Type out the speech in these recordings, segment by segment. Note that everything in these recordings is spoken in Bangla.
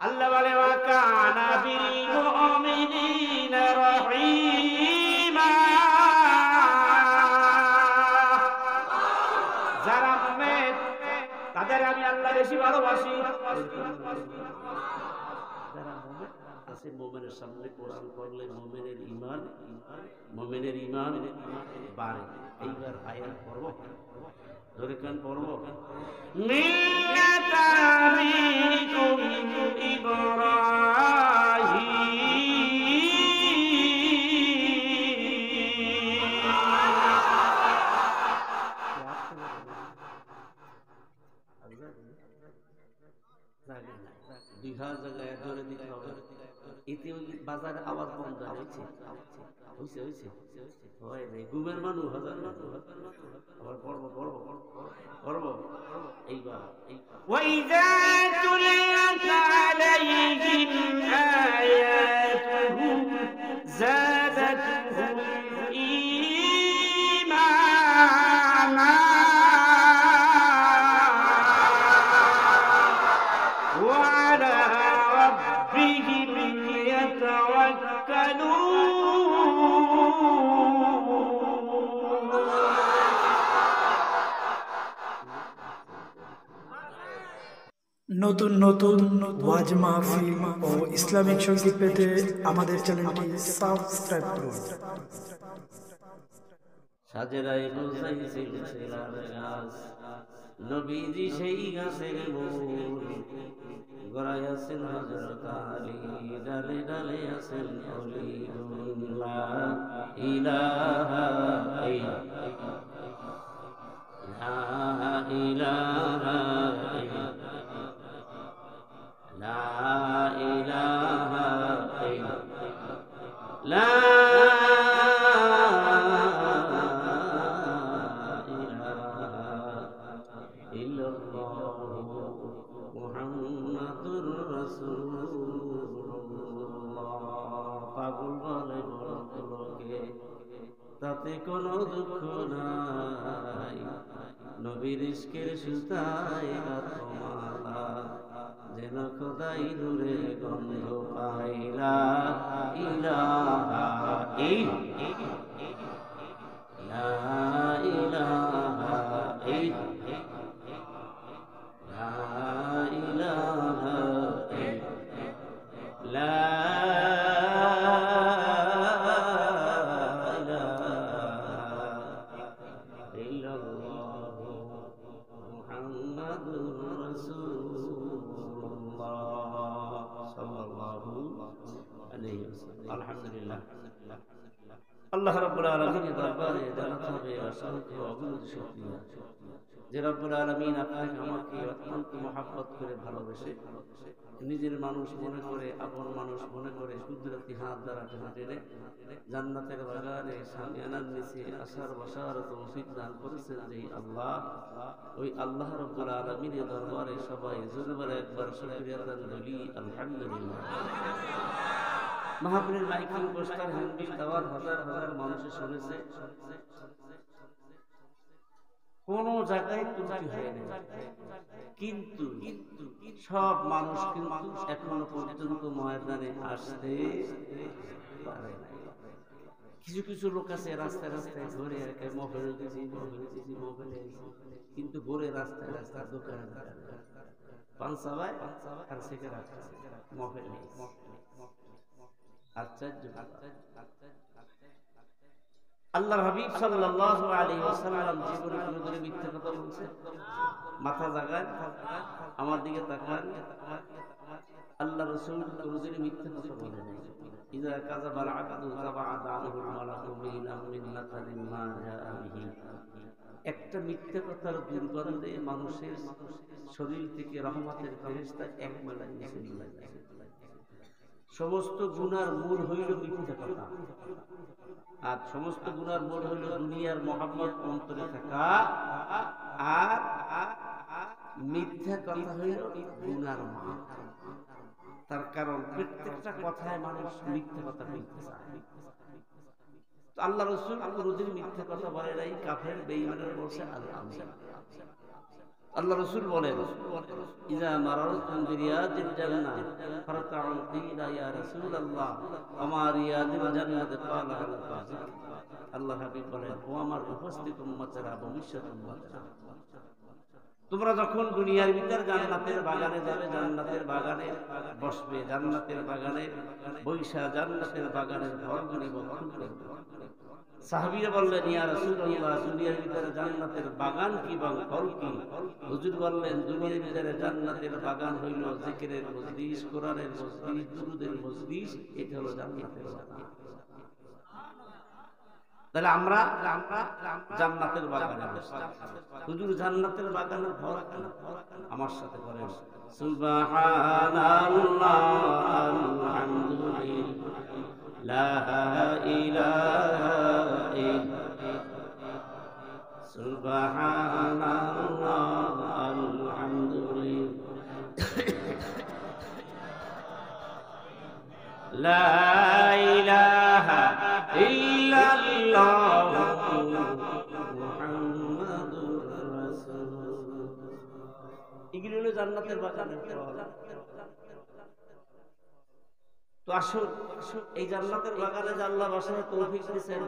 আল্লাহ বলে ওয়া কানা বিল মুমিনিনা রহিমা, যারা মুমিন তাদের আমি আল্লাহ বেশি ভালোবাসি। যারা মুমিন আছে, মুমিনের সামনে কোরআন পড়লে মুমিনের ঈমান বাড়ে। এইবার আয়াত পড়ব, ধরে কান পড়ব। মিল্লাতা আবিকুম বিহার জায়গায় ধরে দিতে হবে। এতে বাজারে আওয়াজ কম যায়। হয়েছে হয় নাই ঘুমের মানুষ হাজার আবার পড়ব এইবার। ওয়াইযা তুলিয়াত আলাইহিম আয়াতুহু যাদাতুহুম ঈমানা ওয়া আলা রাব্বিহিম ইয়াতাওয়াক্কালুন। নতুন নতুন ওয়াজ মাহফিল ও ইসলামিক সঙ্গীত পেতে আমাদের চ্যানেলটি সাবস্ক্রাইব করুন। সাজেরাই গোসাইছিল ছেলার গাছ, নবীজি সেই গাছের মূল, গড়াই আছেন হযরত আলী, ডালে ডালে আছেন অলিউল্লাহ। ইলাহা ইলাহা লা ইলাহা লা মুহাম্মাদুর রাসূলুল্লাহ। পাগল বলে বড়কে, তাতে কোনো দুঃখ নাই, নবীর ইশকের সুতায় মালা, যেন খোদাই নূরে গন্ধ পাইলা। ইলাহা লা ইলাহা লা ইলাহা লা আলহামদুলিল্লাহ। আল্লাহ রাব্বুল আলামিনের দরবারে জানাতে হবে অসংখ্য অগণিত শুকরিয়া যে রাব্বুল আলামিন আপনাকে আমাকে অত্যন্ত মহব্বত করে ভালোবেসে নিজের মানুষ মনে করে, আপন মানুষ মনে করে কুদরতি হাত দ্বারা টেনে জান্নাতের বাগানে সামিয়ানার নিচে আসার বসার তৌফিক দান করেছেন যে আল্লাহ, ওই আল্লাহ রাব্বুল আলামিনের দরবারে সবাই জোরে বলে একবার শুকরিয়া আদান বলি আলহামদুলিল্লাহ। মাহফিলের মাইকিং পোস্টার হ্যান্ডবিল দেওয়ার হাজার হাজার মানুষে শুনেছে, কোন জায়গায় ত্রুটি হয়নি, কিন্তু সব মানুষ কিন্তু এখনো পর্যন্ত ময়দানে আসতে পারে না। কিছু কিছু লোক আছে রাস্তায় রাস্তায় ঘুরে মোবাইল কিন্তু ঘুরে রাস্তায় রাস্তায় দোকানে পান চাবায় আর সিগারেট মোবাইল নেই। আল্লাহর হাবিব সাল্লাল্লাহু আলাইহি ওয়াসাল্লাম জীবনে কোনদিন মিথ্যা কথা বলছে? মাথা জাগান, আমার দিকে তাকান। আল্লাহ রাসূল কোনদিন মিথ্যা কথা বলে নাই। ইযা কাযাবাল আবদু তাবাআদ আনহুল মালাকু মিল্লাতান মা জাআ বিহি। একটা মিথ্যা কথার দুর্গন্ধে মানুষের শরীর থেকে রহমতের ফেরেশতা এক মাইল নিচে চলে যায়। সমস্ত গুনার মূল হইল মিথ্যা কথা, আর সমস্ত গুনার মূল হইল দুনিয়ার মহব্বত অন্তরে থাকা, আর মিথ্যা কথা হইল গুনার মা। তার কারণ প্রত্যেকটা কথায় মানুষ মিথ্যা কথা বলতে চায়। আল্লাহ রাসূল কোনদিন মিথ্যা কথা বলে নাই, কাফের বেঈমানের বলছে আল্লাহ। আল্লাহ রাসূল বলেন ইযা মারারতুম বিরিয়াদিল জান্নাহ ফারতাউ কিলা ইয়া রাসূলুল্লাহ আমা রিয়াদিল জান্নাত ক্বালা আল কাযিব। আল্লাহ হাবিব বলেন ও আমার উপস্থিত উম্মতেরা, ভবিষ্যৎ উম্মতেরা, তোমরা যখন দুনিয়ার ভিতর জান্নাতের বাগানে যাবে, জান্নাতের বাগানে বসবে, জান্নাতের বাগানে বৈশা জান্নাতের বাগানের ফলগুলি ভক্ষণ করবে। সাহাবীরা বললেন ইয়া রাসূলুল্লাহ, দুনিয়ার ভিতরে জান্নাতের বাগান কি বা ফল কি? হুজুর বললেন দুনিয়ার ভিতরে জান্নাতের বাগান হইল জিকিরের মজলিস, কোরআনের মজলিস, দুরূদের মজলিস, এটা হলো জান্নাতের বাগান। তাহলে আমরা জান্নাতের বাগানে বসছি। হুজুর জান্নাতের বাগানের ফল আমার সাথে বলেন সুবহানাল্লাহ আলহামদুলিল্লাহ লা ইলাহা ইল্লাল্লাহ সুবহানাল্লাহ আলহামদুলিল্লাহ লা ইলাহা ইল্লাল্লাহ মুহাম্মাদুর রাসূলুল্লাহ। এগুলো হলো জান্নাতের বাগানের ফল। তো আসুন এই জান্নাতের বাগানে যে আল্লাহ বসার তৌফিক দিয়েছেন,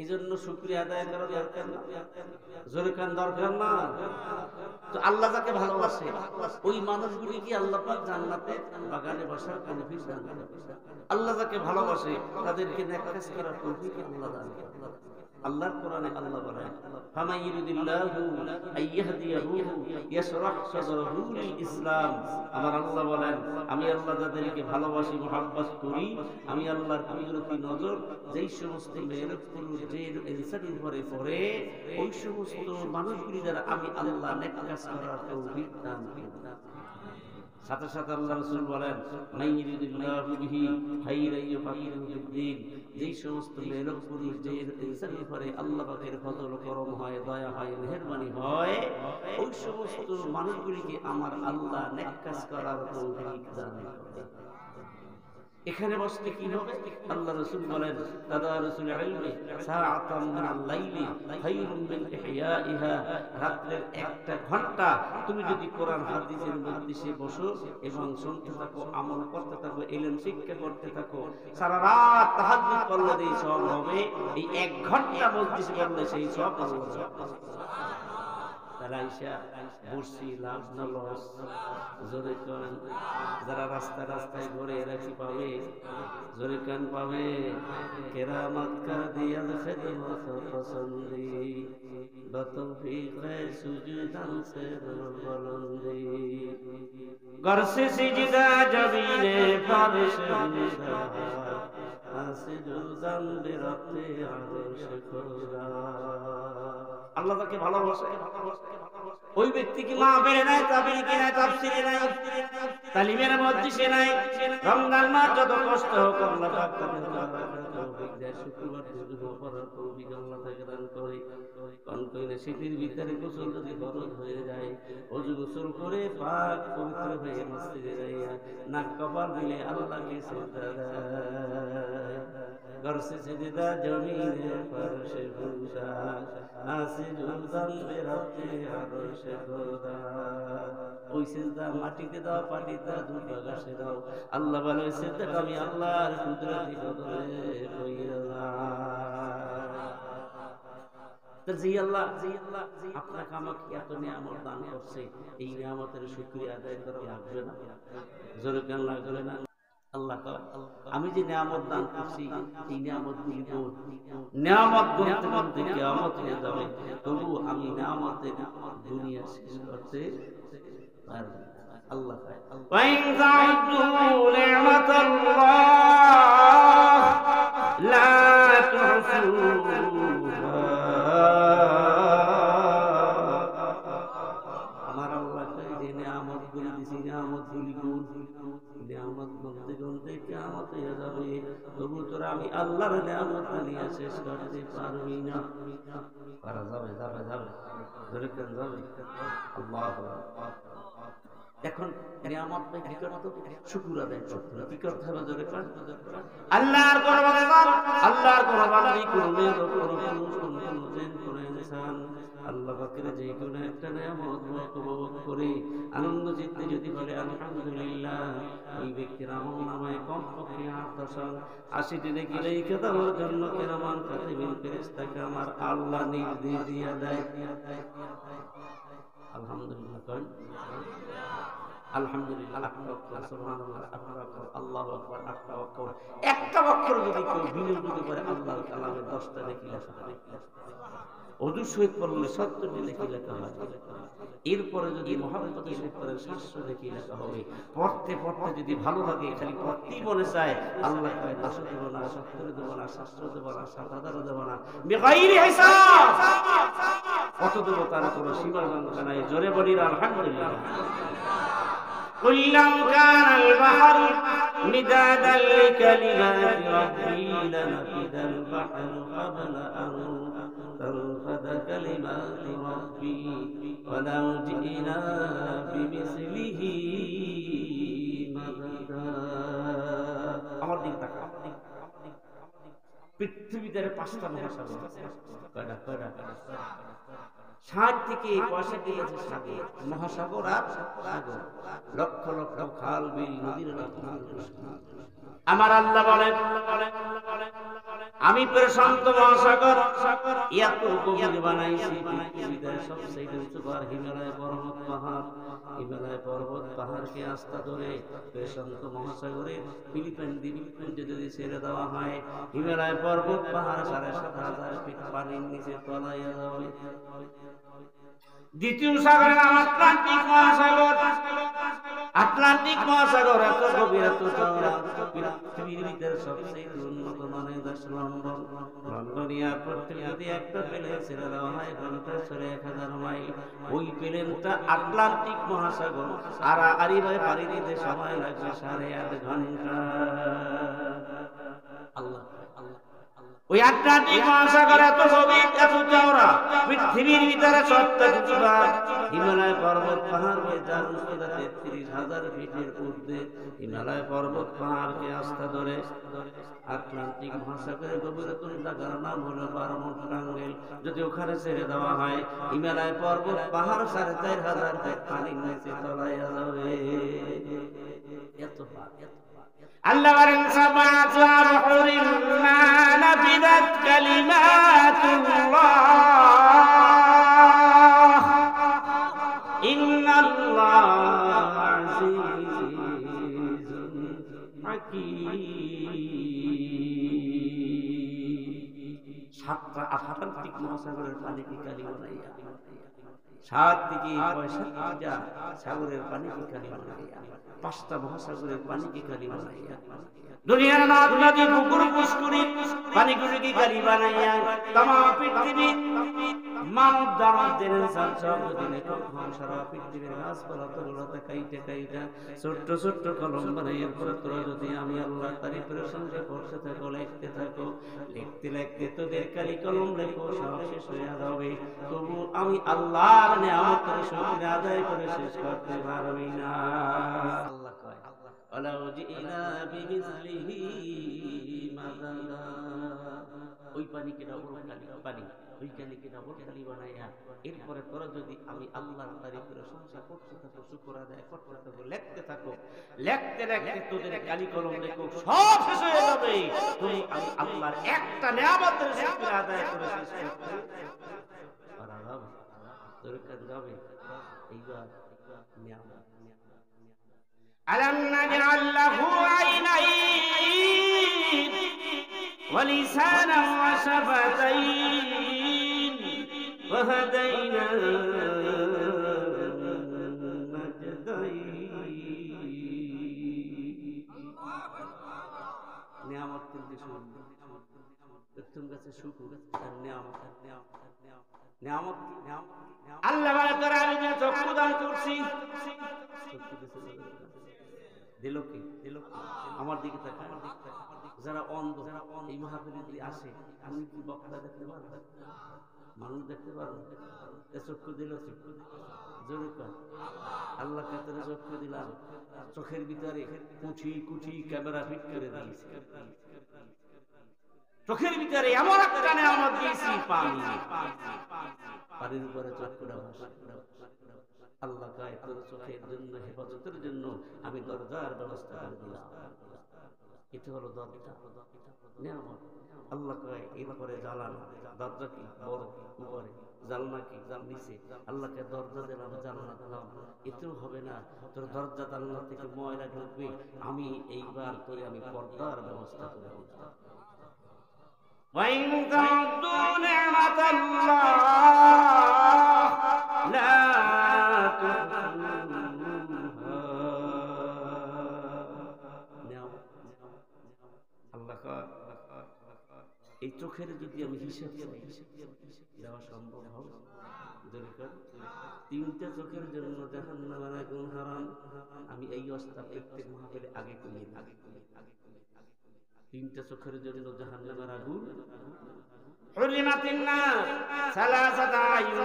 এই জন্য শুকরিয়া আদায় করা দরকার না? জোরে কান দরকার না? তো আল্লাহ যাকে ভালোবাসে ওই মানুষগুলি কি আল্লাহ পাক জান্নাতের বাগানে বসার তৌফিক দান করেন। আল্লাহ যাকে ভালোবাসে তাদেরকে নেক কাজ করার তৌফিক আল্লাহ দান করেন। আল্লাহর কোরআনে আল্লাহ বলেন ফামান ইউরিদিল্লাহু আইয়াহদিয়াহু ইয়াশরাহ সাদরাহু লিল ইসলাম। আমার আল্লাহ বলেন আমি আল্লাহ যাদেরকে ভালোবাসি, মুহাব্বত করি, আমি আল্লাহর কুদরতি নজর যেই সমস্ত মেহনত পুরুষ যে ইনসানের উপরে পড়ে ওই সমস্ত মানুষগুলি দ্বারা আমি আল্লাহ নেক কাজ করার তৌফিক দান করি। সাথে সাথে আল্লাহ রাসূল বলেন মাইয়ুরিদিল্লাহু বিহি খাইরান ইউফাকিহু ফিদ্দীন। যেই সমস্ত মেহনত পুরুষ যে ইনসানের উপরে আল্লাহ পাকের ফজল করম হয়, দয়া হয়, মেহেরবানি হয়, ওই সমস্ত মানুষগুলিকে আমার আল্লাহ নেক কাজ করার তৌফিক দান করে। এখানে বসলে কি হবে? আল্লাহ রাসূল বলেন তাদারুসুল ইলমি সাআতাম মিনাল লাইলি খায়রুম মিন ইহইয়াইহা। রাতের একটা ঘন্টা তুমি যদি কোরআন হাদিসের মজলিসে বসো এবং শুনতে থাকো, আমল করতে থাকো, ইলম শিক্ষা করতে থাকো, সারা রাত তাহাজ্জুদ করলে এই সওয়াব হবে। এই এক ঘন্টা মজলিসে করলে সেই সওয়াব আল্লাহ দেবে। বসছি লাভ না লস? জোরে কান। যারা রাস্তায় রাস্তায় ঘুরে এরা কি পাবে? জোরে কান পাবে। কেরামত কা দিয়া খিদমত পসন্দি বতৌফিক সুজুদান সে বলন্দি घर से सिजदा जबीने फारिश हुदा আসিদুদান বিরতে আরশ খোদা। আল্লাহ তাকে ভালোবাসে। ওই ব্যক্তি কি মা বেড়ে নাই, তাবির কি নাই, তাফসিরে নাই, তালিমের মজলিসে নাই, রমজান মাস যত কষ্ট হোক আল্লাহ পাক তাদের তৌফিক দেয়। শুক্রবার দুপুর পড়ার তৌফিক আল্লাহ তাকে দান করে। কোন কইলে শীতের ভিতরে গোসল যদি ফরজ হয়ে যায়, ওযু গোসল করে পাক পবিত্র হয়ে মসজিদে যাইয়া নাক কপাল দিলে আল্লাহকে সিজদা দেয়। घर से सिजदा जमीने फर्श खुदा आसिजुदान बिरते अरश खुदा। ওই সিজদা মাটিতে দাও, পানিতে দাও, দুটো ঘাসে দাও। আল্লাহ বলে ওই সিজদা আমি আল্লাহর কুদরতি কদমে কইরা। জি আল্লাহ আপনাকে আমাকে এত নিয়ামত দান করছে, এই নিয়ামতের শুকরিয়া আদায় করা লাগবে না? জোরে গান লাগবে না? আল্লাহ আমি যে নিয়ামত দান করছি এই নিয়ামত গুলি নিয়ামত গুনতে গুনতে কিয়ামত হয়ে যাবে, তবু আমি নিয়ামতের দুনিয়া শেষ করতে পারবো। আল্লাহ ওয়াইন যা'তু নি'মাতাল্লাহ লা তুহসুহা। আমার আল্লাহ যে নিয়ামত গুলি দিছি নিয়ামত গুলি নিয়ামত গুনতে গুনতে কিয়ামত হয়ে যাবে, তবু তোরা আমি আল্লাহর নিয়ামত নিয়ে শেষ করতে পারবি না। পারা যাবে যাবে যাবে জোরে কেন যাবে? আল্লাহু আকবার। এখন নিয়ামত পাই কি করতে হবে? শুকর আদায় করতে হবে। কি করতে হবে? জোরে কেন? আল্লাহর কুরবানি কর, আল্লাহর কুরবানি করবে তো করবে কোন ইনসান আল্লাহ পাকের যে কোনো একটা নিয়ামত উপভোগ করে আনন্দ চিত্তে যদি বলে আলহামদুলিল্লাহ, ওই ব্যক্তির আমলনামায় কমপক্ষে 80টি নেকি লিখে দেওয়ার জন্য কিরামান কাতিবিন ফেরেশতাকে আমার আল্লাহ নির্দেশ দিয়ে দেয়। আলহামদুলিল্লাহ করেন, আলহামদুলিল্লাহ, সুবহানাল্লাহ, আল্লাহু আকবার, একটা অক্ষর যদি কেউ বিনিয়োগ করে আল্লাহর কালামে 10টা নেকি লেখা হয়। ওযু শহীদ পড়লে 70টি নেকি লেখা হয়। এরপরে যদি মুহাম্মদ শহীদ পড়েন 700 নেকি লেখা হবে। পড়তে পড়তে যদি ভালো লাগে, খালি পড়তেই মনে চায়, আল্লাহ কয় 10 দেব না, 70 দেব না, 700 দেব না, 7000 দেব না, বিগাইরি হিসাব। কত দেব তার কোনো সীমাবদ্ধতা নাই। জোরে বলি আলহামদুলিল্লাহ। قل لو كان البحر مدادا لكلمات ربي لنفد البحر قبل أن تنفد كلمات ربي ولو جئنا بمثله مددا। আমার দিকে তাকা। পৃথিবীতে 5টা মহাসাগর, কয়টা 60 থেকে 65 আছে সাগর, মহাসাগর আর সাগর, লক্ষ লক্ষ খাল বিল নদীর আমার আল্লাহ বলেন আমি প্রশান্ত মহাসাগর এত গভীর বানাইছি। পৃথিবীতে সবচেয়ে উঁচু পাহাড় হিমালয় পর্বত পাহাড়, হিমালয় পর্বত পাহাড়কে আস্থা ধরে প্রশান্ত মহাসাগরে ফিলিপাইন দ্বীপপুঞ্জে যদি ছেড়ে দেওয়া হয়, হিমালয় পর্বত পাহাড় 7,500 ফিট পানির নিচে তলাইয়া যাবে। দ্বিতীয় সাগরের নাম আটলান্টিক মহাসাগর। আটলান্টিক মহাসাগর এত গভীর, এত চওড়া, পৃথিবীর ভিতরে সবচেয়ে উন্নত মানের দেশ লন্ডন। লন্ডন এয়ারপোর্ট থেকে যদি একটা প্লেন ছেড়ে দেওয়া হয় ঘন্টায় 1000 মাইল, ওই প্লেনটা আটলান্টিক মহাসাগর আড়াআড়ি ভাবে পাড়ি দিতে সময় লাগছে 8.5 ঘন্টা। আল্লাহ, ওই আটলান্টিক মহাসাগর এত গভীর, এত চওড়া, পৃথিবীর ভিতরে 70 ভাগ হিমালয় পর্বত পাহাড়কে, যার উচ্চতা 33,000 ফিটের ঊর্ধ্বে। হিমালয় পর্বত পাহাড়কে আস্থা ধরে আটলান্টিক মহাসাগরের গভীরতার জায়গার নাম হলো বারমুডা ট্রায়াঙ্গেল। যদি ওখানে ছেড়ে দেওয়া হয়, হিমালয় পর্বত পাহাড় 4,500 ফিট পানির নিচে তলাইয়া যাবে। এত আল্লাহ বলেন সাবাতু আবহুরিন মা নাফিদাত কালিমাতুল্লাহ ইন্নাল্লাহা আজিজুন হাকীম। 7টা আটলান্টিক মহাসাগরের পানিকে কালি বানাইয়া, 7 থেকে 65টা সাগরের পানিকে কালি বানাইয়া, 5টা মহাসাগরের পানিকে কালি বানাইয়া, দুনিয়ার নদ নদী পুকুর পুষ্করি পানিগুলোকে কালি বানাইয়া তাম পৃথিবী মানব দানব জেনে সব দিনে সারা পৃথিবীর গাছপালা তরুলতা কাইটে কাইটা ছোট্ট ছোট্ট কলম বানাইয়া তোরা যদি আমি আল্লাহ তারই প্রশংসা করতে থাকো, লিখতে থাকো, লিখতে লিখতে তোদের কালি কলম লেখো সব শেষ হয়ে যাবে, তবু আমি আল্লাহর নিয়ামতের শুকরিয়া আদায় করে শেষ করতে পারবি না। আল্লাহ কয় ওয়ালাউ জিনা বিমিসলিহি মাদাদা। ওই পানিকে ডাবল পানি, ওই পানিকে ডাবল কালি বানাইয়া এরপরে তোরা যদি আমি আল্লাহর তারিফের প্রশংসা করতে থাকো, শুকর আদায় করতে থাকো, লিখতে থাকো, লিখতে লিখতে তোদের কালি কলম লেখো সব শেষ হয়ে যাবে, তুমি আমি আল্লাহর একটা নিয়ামতের শুকরিয়া আদায় করে শেষ করতে পারবে। দরকার যাবে এইবার নিয়ামত। ألم نجعل له عينين ولسانا وشفتين وهديناه النجدين। নিয়ামত কিন্তু প্রথম কাছে শুকর আর নিয়ামত, নিয়ামত আল্লাহ বলে তোরা আমি যে চক্ষু দান করছি, দিল কি আমার দিকে তাকা, যারা অন্ধ এই মাহফিলে যদি আসে, আমি কি বক্তা দেখতে পারবো, মানুষ দেখতে পারবো, চক্ষু দিল জোরে কর আল্লাহ কাতরে চক্ষু দিলাম, চোখের ভিতরে কুঠি কুঠি ক্যামেরা ফিট করে দিয়েছি, চোখের ভিতরে এমন একটা নিয়ামত দিয়েছি পানি। পানির উপরে চক্ষুটা ভাসে। আল্লাহ কয় তোর চোখের জন্য, হেফাজতের জন্য আমি দরজার ব্যবস্থা করে দিলাম। এটা হলো দরজা, নিয়ামত। আল্লাহ কয় এরপরে জ্বালানা, দরজা কি বড় উপরে, জানলা কি নিচে। আল্লাহকে দরজা দিলাম, জানলা দিলাম, এতেও হবে না, তোর দরজা জানলা থেকে ময়লা ঢুকবে, আমি এইবার তোরে আমি পর্দার ব্যবস্থা করে দিলাম। وَإِن تَعُدُّوا نِعْمَةَ اللَّهِ لَا تُحْصُوهَا। আল্লাহ এই চোখের যদি আমি হিসাব চাই, দেওয়া সম্ভব হবে? তিনটা চোখের জন্য জাহান্নামের আগুন হারাম। আমি এই অবস্থা প্রত্যেক মাহফিলে আগে করিয়ে থাকি। তিনটা চোখের জন্য জাহান্নামের আগুন। حرمت النار ثلاثة أعين،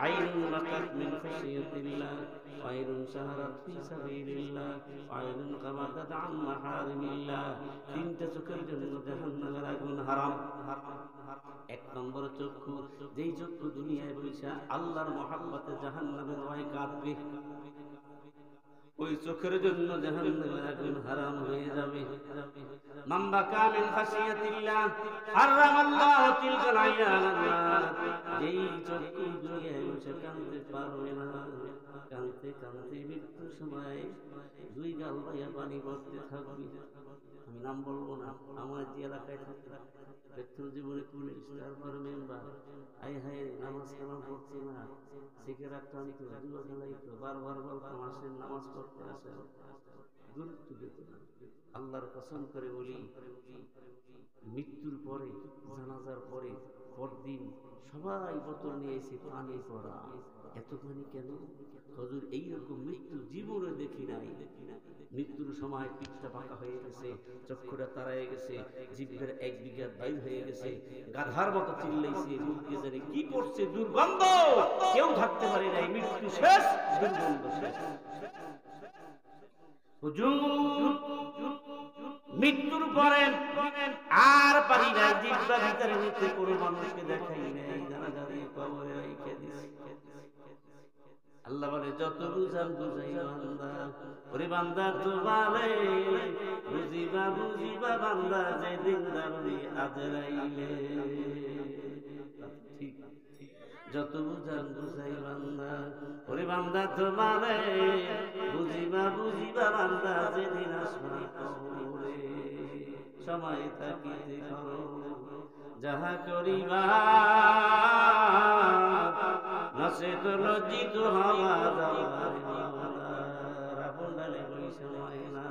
عين بكت من خشية الله، وعين سهرت في سبيل الله، وعين غمضت عن محارم الله। তিনটা চোখের জন্য জাহান্নামের আগুন হারাম। এক নম্বর চক্ষু, যেই চক্ষু দুনিয়ায় বৈশা আল্লাহর মহব্বতে জাহান্নামের ভয় কাঁদবে, ওই চোখের জন্য জাহান্নামের আগুন হারাম হয়ে যাবে। মান বাকা মিন খাশিয়াতিল্লাহ হারামাল্লাহু তিলকাল আয়ান আল্লাহ। যেই চক্ষু দুনিয়ায় বসে কাঁদতে পারবে না, কাঁদতে কাঁদতে মৃত্যুর সময় দুই গাল বাইয়া পানি পড়তে থাকবে। আমি নাম বলবো না, আমার যে এলাকায় থাকতে ব্যক্তির জীবনে পুলিশ, তারপর মেম্বার, আই হাই নামাজ কালাম পড়ছে না, সিগারেট টানতো, জুয়া খেলাইতো, বারবার বলতাম আসেন নামাজ পড়তে আসেন, গুরুত্ব দিত না। আল্লাহর কসম করে বলি, মৃত্যুর পরে, জানাজার পরে, পরদিন সবাই বোতল নিয়ে এসে পানি পড়া। এত পানি কেন? হুজুর এইরকম মৃত্যু জীবনে দেখি নাই। মৃত্যুর সময় পিঠটা বাঁকা হয়ে গেছে, চক্ষুটা তাড়ায় গেছে, জিভের এক বিঘা বাইর হয়ে গেছে, গাধার মতো চিল্লাইছে, মুখে জানে কি পড়ছে, দুর্গন্ধ, কেউ থাকতে পারে নাই, মৃত্যু শেষ, দুর্গন্ধ শেষ। হুজুর মৃত্যুর পরে আর পারি না, জিহ্বা ভিতরে নিতে কোনো মানুষকে দেখাই নাই, জানাজানি কবরে রাইখা দিছি। আল্লাহ বলে যত বুঝান বুঝাই বান্দা, ওরে বান্দা তোমারে বুঝিবা বুঝিবা বান্দা, যেদিন দারুনি আজরাইলে। ঠিক, যত বুঝান বুঝাই বান্দা, ওরে বান্দা তোমারে বুঝিবা বুঝিবা বান্দা, যেদিন আসমানি কবরে। সময় থাকিতে করো যাহা করিবা, নচেত লজ্জিত হওয়া যাবার। আপন ডালে বৈশা ময়না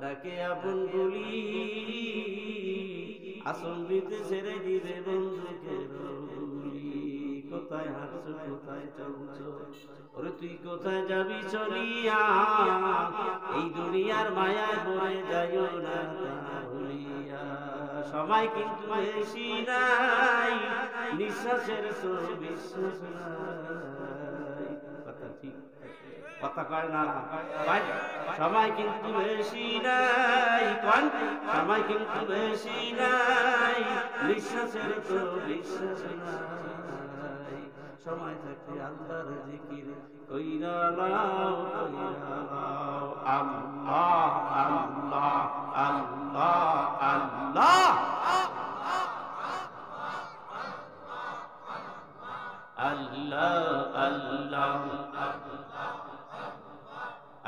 ডাকে আপন বলি, আসন দিতে ছেড়ে দিবে বন্ধুকে বলি। কোথায় হাঁটছো কোথায় চলছো, ওরে তুই কোথায় যাবি চলিয়া, এই দুনিয়ার মায়ায় পড়ে যাইও না ভুলিয়া। সময় কিন্তু বেশি নাই, নিঃশ্বাসের তো বিশ্বাস নাই। কথা ঠিক, কথা কয় না, সময় কিন্তু বেশি নাই, সময় কিন্তু বেশি নাই, নিঃশ্বাসের তো বিশ্বাস নাই। সময় থাকতে আল্লাহর জিকির কইরা লাও, কইরা লাও। আল্লাহ আল্লাহ আল্লাহ আল্লাহ আল্লাহ আল্লাহ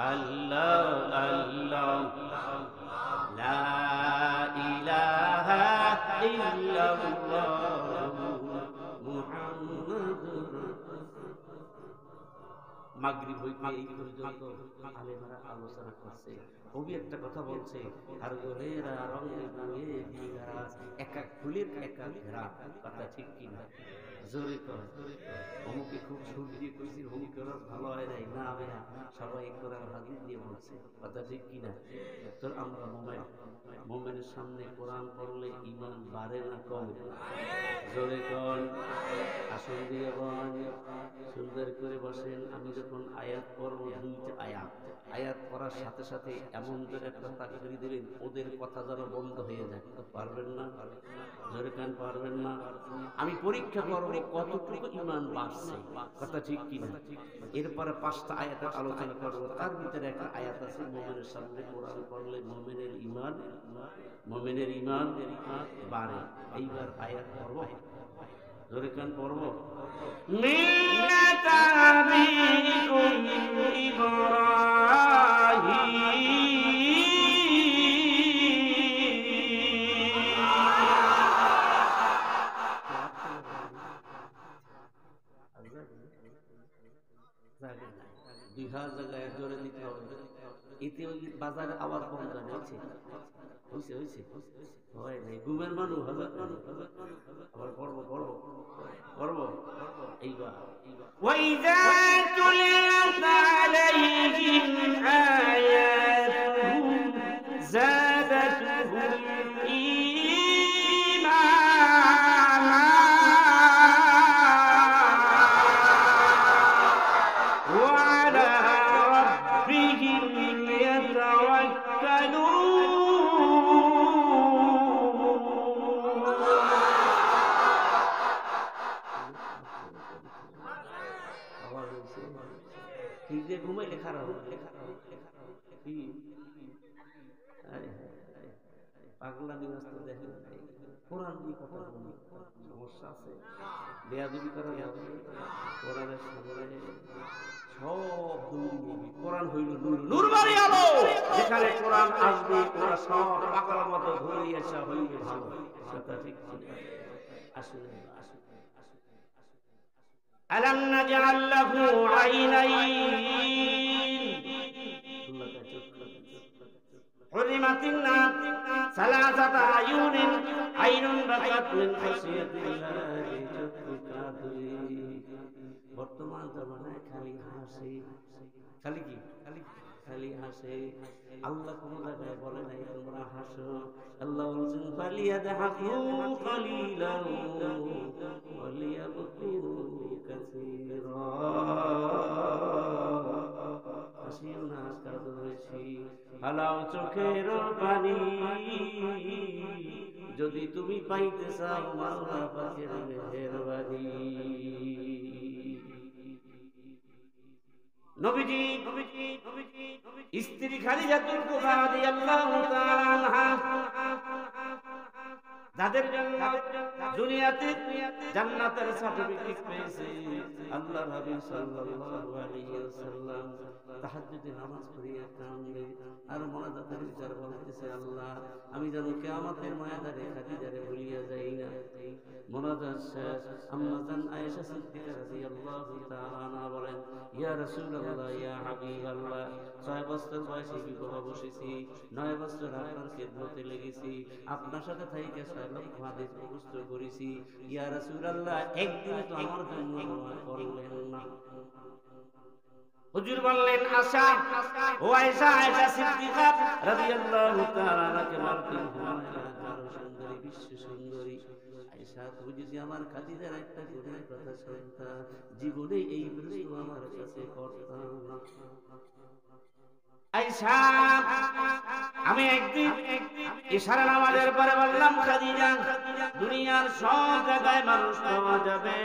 আল্লাহ আল্লাহ লা ইলাহা ইল্লাল্লাহ মুহাম্মাদুর। মাগরিব হইতে এই পর্যন্ত আলেমরা আলোচনা করছে, কবি একটা কথা বলছে, আর গোলেরা রঙে রঙে দিগারা, এক এক ফুলের এক এক ঘেরা। কথা ঠিক কিনা? জোরে কর। অমুকে খুব সুর দিয়ে কইছি, অমুকের ভালো হয় নাই, না ভাইয়া সবাই কোরআন হাদিস দিয়ে বলছে। কথা ঠিক কিনা? তো আমরা মোমেনের সামনে কোরআন পড়লে ঈমান বাড়ে না কমে? জোরে কর। আসন দিয়ে বলেন, সুন্দর করে বসেন। আমি যত যখন আয়াত পড়ব, দুইটা আয়াত আয়াত পড়ার সাথে সাথে এমন করে একটা তাকবীর দিবেন, ওদের কথা যেন বন্ধ হয়ে যায়। পারবেন না? জোরে কান পারবেন না? আমি পরীক্ষা করব কতটুকু ঈমান বাড়ছে, কথা ঠিক কিনা। এরপরে 5টা আয়াতের আলোচনা করব। তার ভিতরে একটা আয়াত আছে, মুমিনের সামনে কোরআন পড়লে মুমিনের ঈমান বাড়ে। এইবার আয়াত পড়ব, জোরে কান পড়ব। মিল্লাতা আবিকুম বিহার জায়গায় জোরে দিতে হবে, এতে ওই বাজারে আওয়াজ কম জানে। হয়েছে হয় নাই, ঘুমের মানুষ হাজার আবার পড়বো এইবার। وَإِذَا تُلِيَتْ عَلَيْهِمْ آيَاتُهُ زَادَتْهُمْ إِيمَانًا وَعَلَى رَبِّهِمْ يَتَوَكَّلُونَ। ঠিক যে ঘুমাইলে খারাপ পাগলামি রাস্তা দেখেন, কোরআন দিয়ে কথা বলি, সমস্যা আছে, বেয়াদবি করা যাবে। কোরআনের সামনে সব কোরআন হইল নূরবাড়ি আলো, যেখানে কোরআন আসবে ওরা সব পাগলার মতো ধরিয়ে আসা হইবে ভালো। কথা ঠিক আসলে ألم نجعل له عينين حرمت النار ثلاثة أعين عين بكت من خشية الله বর্তমান জামানায় খালি হাসে, খালি হাসে। আল্লাহ কোন জায়গায় বলে নাই তোমরা হাসো। আল্লাহ বলছেন ফালিয়াদহাকু কালিলান ওয়ালিয়াবকু কাসীরা। হাসিও না, কাঁদো বেশি, হালাও চোখের পানি, যদি তুমি পাইতে চাও মাওলা পাকের মেহেরবানি। নবীজি স্ত্রী খাদিজাতুল কুবরা রাদিয়াল্লাহু তাআলা আনহা, যাদের জন্য দুনিয়াতে জান্নাতের সার্টিফিকেট পেয়েছে, আল্লাহর হাবিব সাল্লাল্লাহু আলাইহি ওয়াসাল্লাম তাহাজ্জুদে নামাজ পড়িয়া কাঁদলেন আর মোনাজাতের বিচার বলতেছে, আল্লাহ আমি যেন কিয়ামতের ময়দানে খাদিজারে ভুলিয়া যাই না। মোনাজাত শেষ, আম্মা জান আয়েশা সিদ্দিকা রাদিয়াল্লাহু তাআলা আনহা বলেন, ইয়া রাসূলুল্লাহ, ইয়া হাবিবাল্লাহ, 6 বছর বয়সে বিবাহ বসেছি, 9 বছর আপনার খেদমতে লেগেছি, আপনার সাথে থাইকে 6 লক্ষ হাদিস মুখস্থ করেছি। ইয়া রাসূলুল্লাহ, একদিন তো আমার জন্য দোয়া করলেন না। হুজুর বললেন, আশা ও আয়েশা, আয়েশা সিদ্দিকা রাদিয়াল্লাহু তাআলা আনহাকে বলতেন, সুন্দরী, বিশ্ব সুন্দরী আয়েশা, তুমি যদি আমার খাদিজার একটা গুণের কথা শুনতা, জীবনে এই প্রশ্ন আমার কাছে করতাম না। আয়েশা, আমি একদিন ইশারা নামাজের পরে বললাম, খাদিজা, দুনিয়ার সব জায়গায় মানুষ পাওয়া যাবে,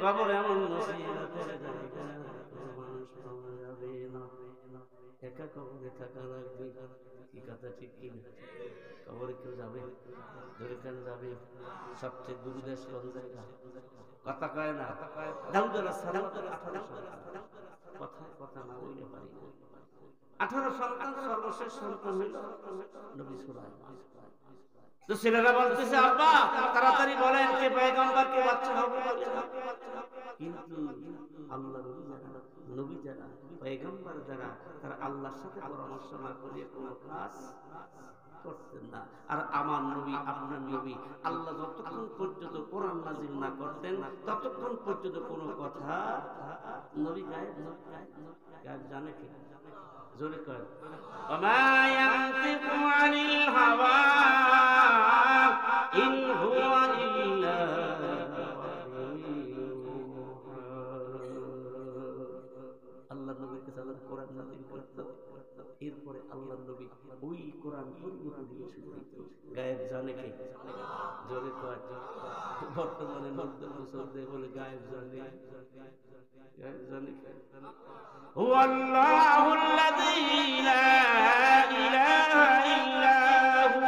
কবর এমন মুসিবতের জায়গা, মানুষ পাওয়া যাবে না, একা কবরে থাকা লাগবে। কি কথা ঠিক কিনা? কবরে কেউ যাবে? দরিকান যাবে? সবচেয়ে দুর্দেশ কোন জায়গা? কথা কয় না। দাউদ আলাইহিস সালাম 18 কথা না বলতে পারি না। 18 সন্তান, সর্বশেষ সন্তান হইল নবী সুলাইমান। তো ছেলেরা বলতেছে, আব্বা তাড়াতাড়ি বলেন কে পয়গম্বর, কে বাচ্চা হবে। কিন্তু আল্লাহ নবী যারা, পয়গম্বর যারা, তারা আল্লাহর সাথে পরামর্শ না করে কোনো কাজ করতেন না। আর আমার নবী, আপনার নবী, আল্লাহ যতক্ষণ পর্যন্ত কোরআন নাযিল না করতেন ততক্ষণ পর্যন্ত কোনো কথা নবী গায়েব জানে কি? জোরে কয়, ওমা ইয়ানতিকু আনিল হাওয়া ইন হুয়া ইল্লা পরে আল্লাহর নবী ওই কোরআন পরিবর্তন দিয়ে শুরু হইত। গায়েব জানে কে? জোরে কয়। বর্তমানে 90 বছর দিয়ে বলে গায়েব জানে। গায়েব জানে কে? হুয়াল্লাহুল্লাযী লা ইলাহা ইল্লা হু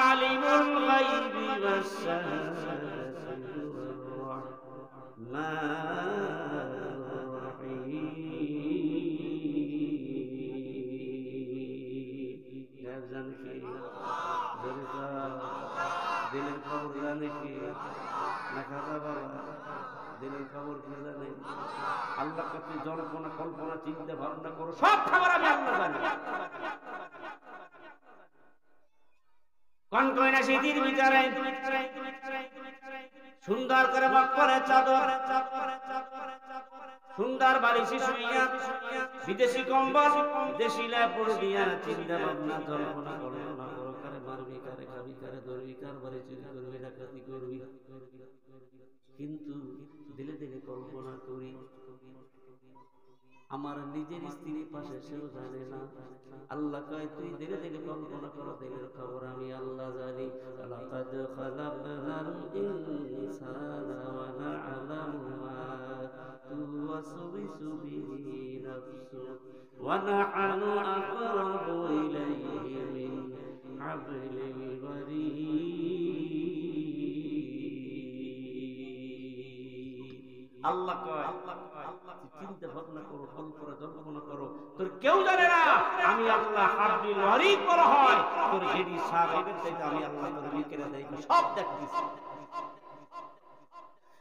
আলিমুল গায়বি ওয়াস শাহাদাতি ওয়ার রাহমানুর রহিম। গায়েব জানে কে? জোরে কয়। দিলের খবর জানে কে? না খাজা বাবা দিলের খবর কে জানে? আল্লাহ কাছে জল্পনা কল্পনা চিন্তা ভাবনা করো, সব খবর আমি আল্লাহ জানি। কোন কইনা শীতের ভিতরে সুন্দর করে বক্করে চাদর, সুন্দর বালিশে শুইয়া, বিদেশি কম্বল, বিদেশি লেপড় দিয়া চিন্তা ভাবনা জল্পনা কল্পনা করো, কারে মারবি, কারে খাবি, কারে ধরবি, কার বাড়ি চুরি করবি, ডাকাতি করবি। কিন্তু দিলে দিলে কল্পনা করি, আমার নিজের স্ত্রীর পাশে সেও জানে না। আল্লাহ কয় তুই দিলে দিলে কল্পনা করো, দিলের খবর আমি আল্লাহ জানি। লাকাদ খালাকনাল ইনসানা ওয়া না'লামু মা তুওয়াসবিসু বিহি নাফসু ওয়া নাহনু আকরাবু ইলাইহি মিন হাবলিল ওয়ারিদ। আল্লাহ কয় চিন্তা ভাবনা করো, কল্পনা জল্পনা করো, তোর কেউ জানে না আমি আল্লাহ হাবলিল ওয়ারিদ বলা হয়। তোর যেদি সাগরের চাইতে আমি আল্লাহ তোর লিখে দেই, সব দেখতেছি।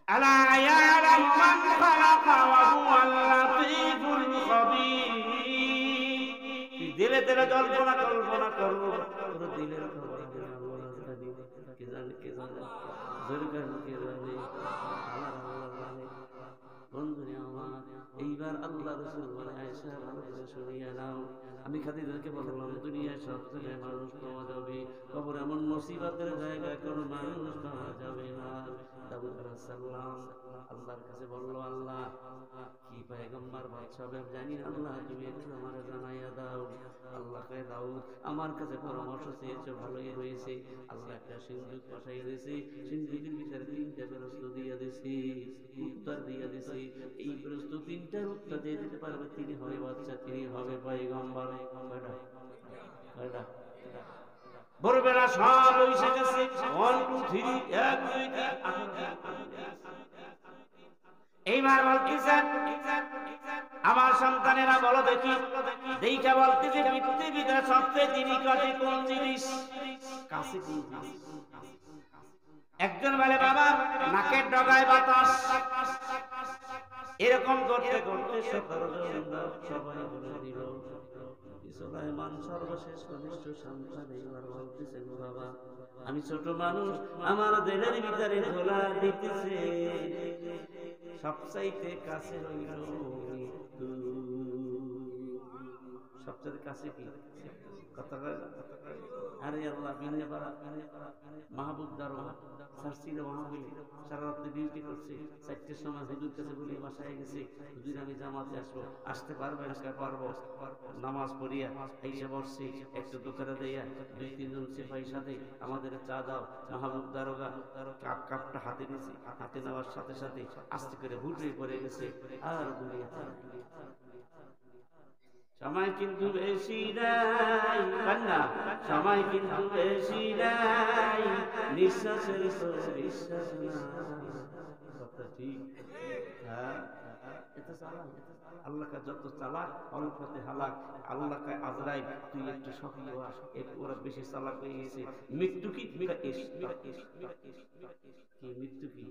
আলা ইয়ালামু মান খালাকা ওয়া হুয়াল লাতীফুল খাবীর। দিলে দিলে জল্পনা কল্পনা করো, তোর দিলের খবর আমি আল্লাহ জানি। কে জানে? কে জানে? জরগান কে জানে? আল্লাহ জানে। বন্ধুরে আমার, এইবার আল্লাহ রাসূল বলে আয়েশা ভালো করে শুনিয়া নাও। আমি খাদিজাকে বললাম দুনিয়ায় সব জায়গায় মানুষ পাওয়া যাবে, কবর এমন মুসিবতের জায়গা কোনো মানুষ পাওয়া যাবে না। দাউদ আলাইহিস সালাম আল্লাহর কাছে বলল, আল্লাহ কি পয়গম্বর বাদশা জানি না, আল্লাহ তুমি একটু আমারে জানাইয়া দাও। আল্লাহ কয় দাউদ আমার কাছে পরামর্শ চেয়েছো, ভালোই হয়েছে। আল্লাহ একটা সিন্ধুক পাঠাই দিয়েছে, সিন্ধুকের ভিতরে 3টা প্রশ্ন দিয়ে দিয়েছি, উত্তর দিয়ে দিয়েছি। এই প্রশ্ন 3টার উত্তর দিয়ে দিতে পারবে তিনি হবে বাদশা, তিনি হবে পয়গম্বর। কয়টা? ভোরবেলা সব এসে গেছে, 1 2 3 1 2 3। এইবার বলতেছেন আমার সন্তানেরা বলো দেখি, দেখা বলতেছে পৃথিবীতে সবচেয়ে নিকটে কোন জিনিস, কাছে কোন জিনিস? একজন বলে বাবা নাকের ডগায় বাতাস। এরকম করতে করতে 17 জন সবাই বলে দিল। সুলাইমান সর্বশেষ কনিষ্ঠ সন্তান এইবার বলতেছে, বাবা আমি ছোট মানুষ, আমার দিলের ভিতরে ধোলা দিতেছে, সবচাইতে কাছে হইল মৃত্যু। সবচাইতে কাছে কি কথা কয়? আরে আল্লাহ বিনে পারা মাহবুব দারোগা সার্সিলে মাহবুবে সারা রাত্রে ডিউটি করছে। 4টের সময় হুজুর কাছে বলে বাসায় গেছে, হুজুর আমি জামাতে আসবো, আসতে পারবেন? পারবো। নামাজ পড়িয়া এসে বসছি, একটু দোকানে দেয়া 2-3 জন সিপাহী সাথে আমাদের চা দাও। মাহবুব দারোগা কাপটা হাতে নিয়েছি, হাতে নেওয়ার সাথে সাথে আস্তে করে হুটে পড়ে গেছে। আর দুনিয়াতে সময় কিন্তু বেশি নাই, কান্না সময় কিন্তু বেশি নাই, নিঃশ্বাসের তো বিশ্বাস না। কথা ঠিক? হ্যাঁ, এটা চালাক। আল্লাহ কা যত চালাক অল্পতে হালাক। আল্লাহ কা আজরাইল তুই একটু সক্রিয় হ, একটু ওরা বেশি চালাক হয়ে গেছে। মৃত্যু কি? কি মৃত্যু কি?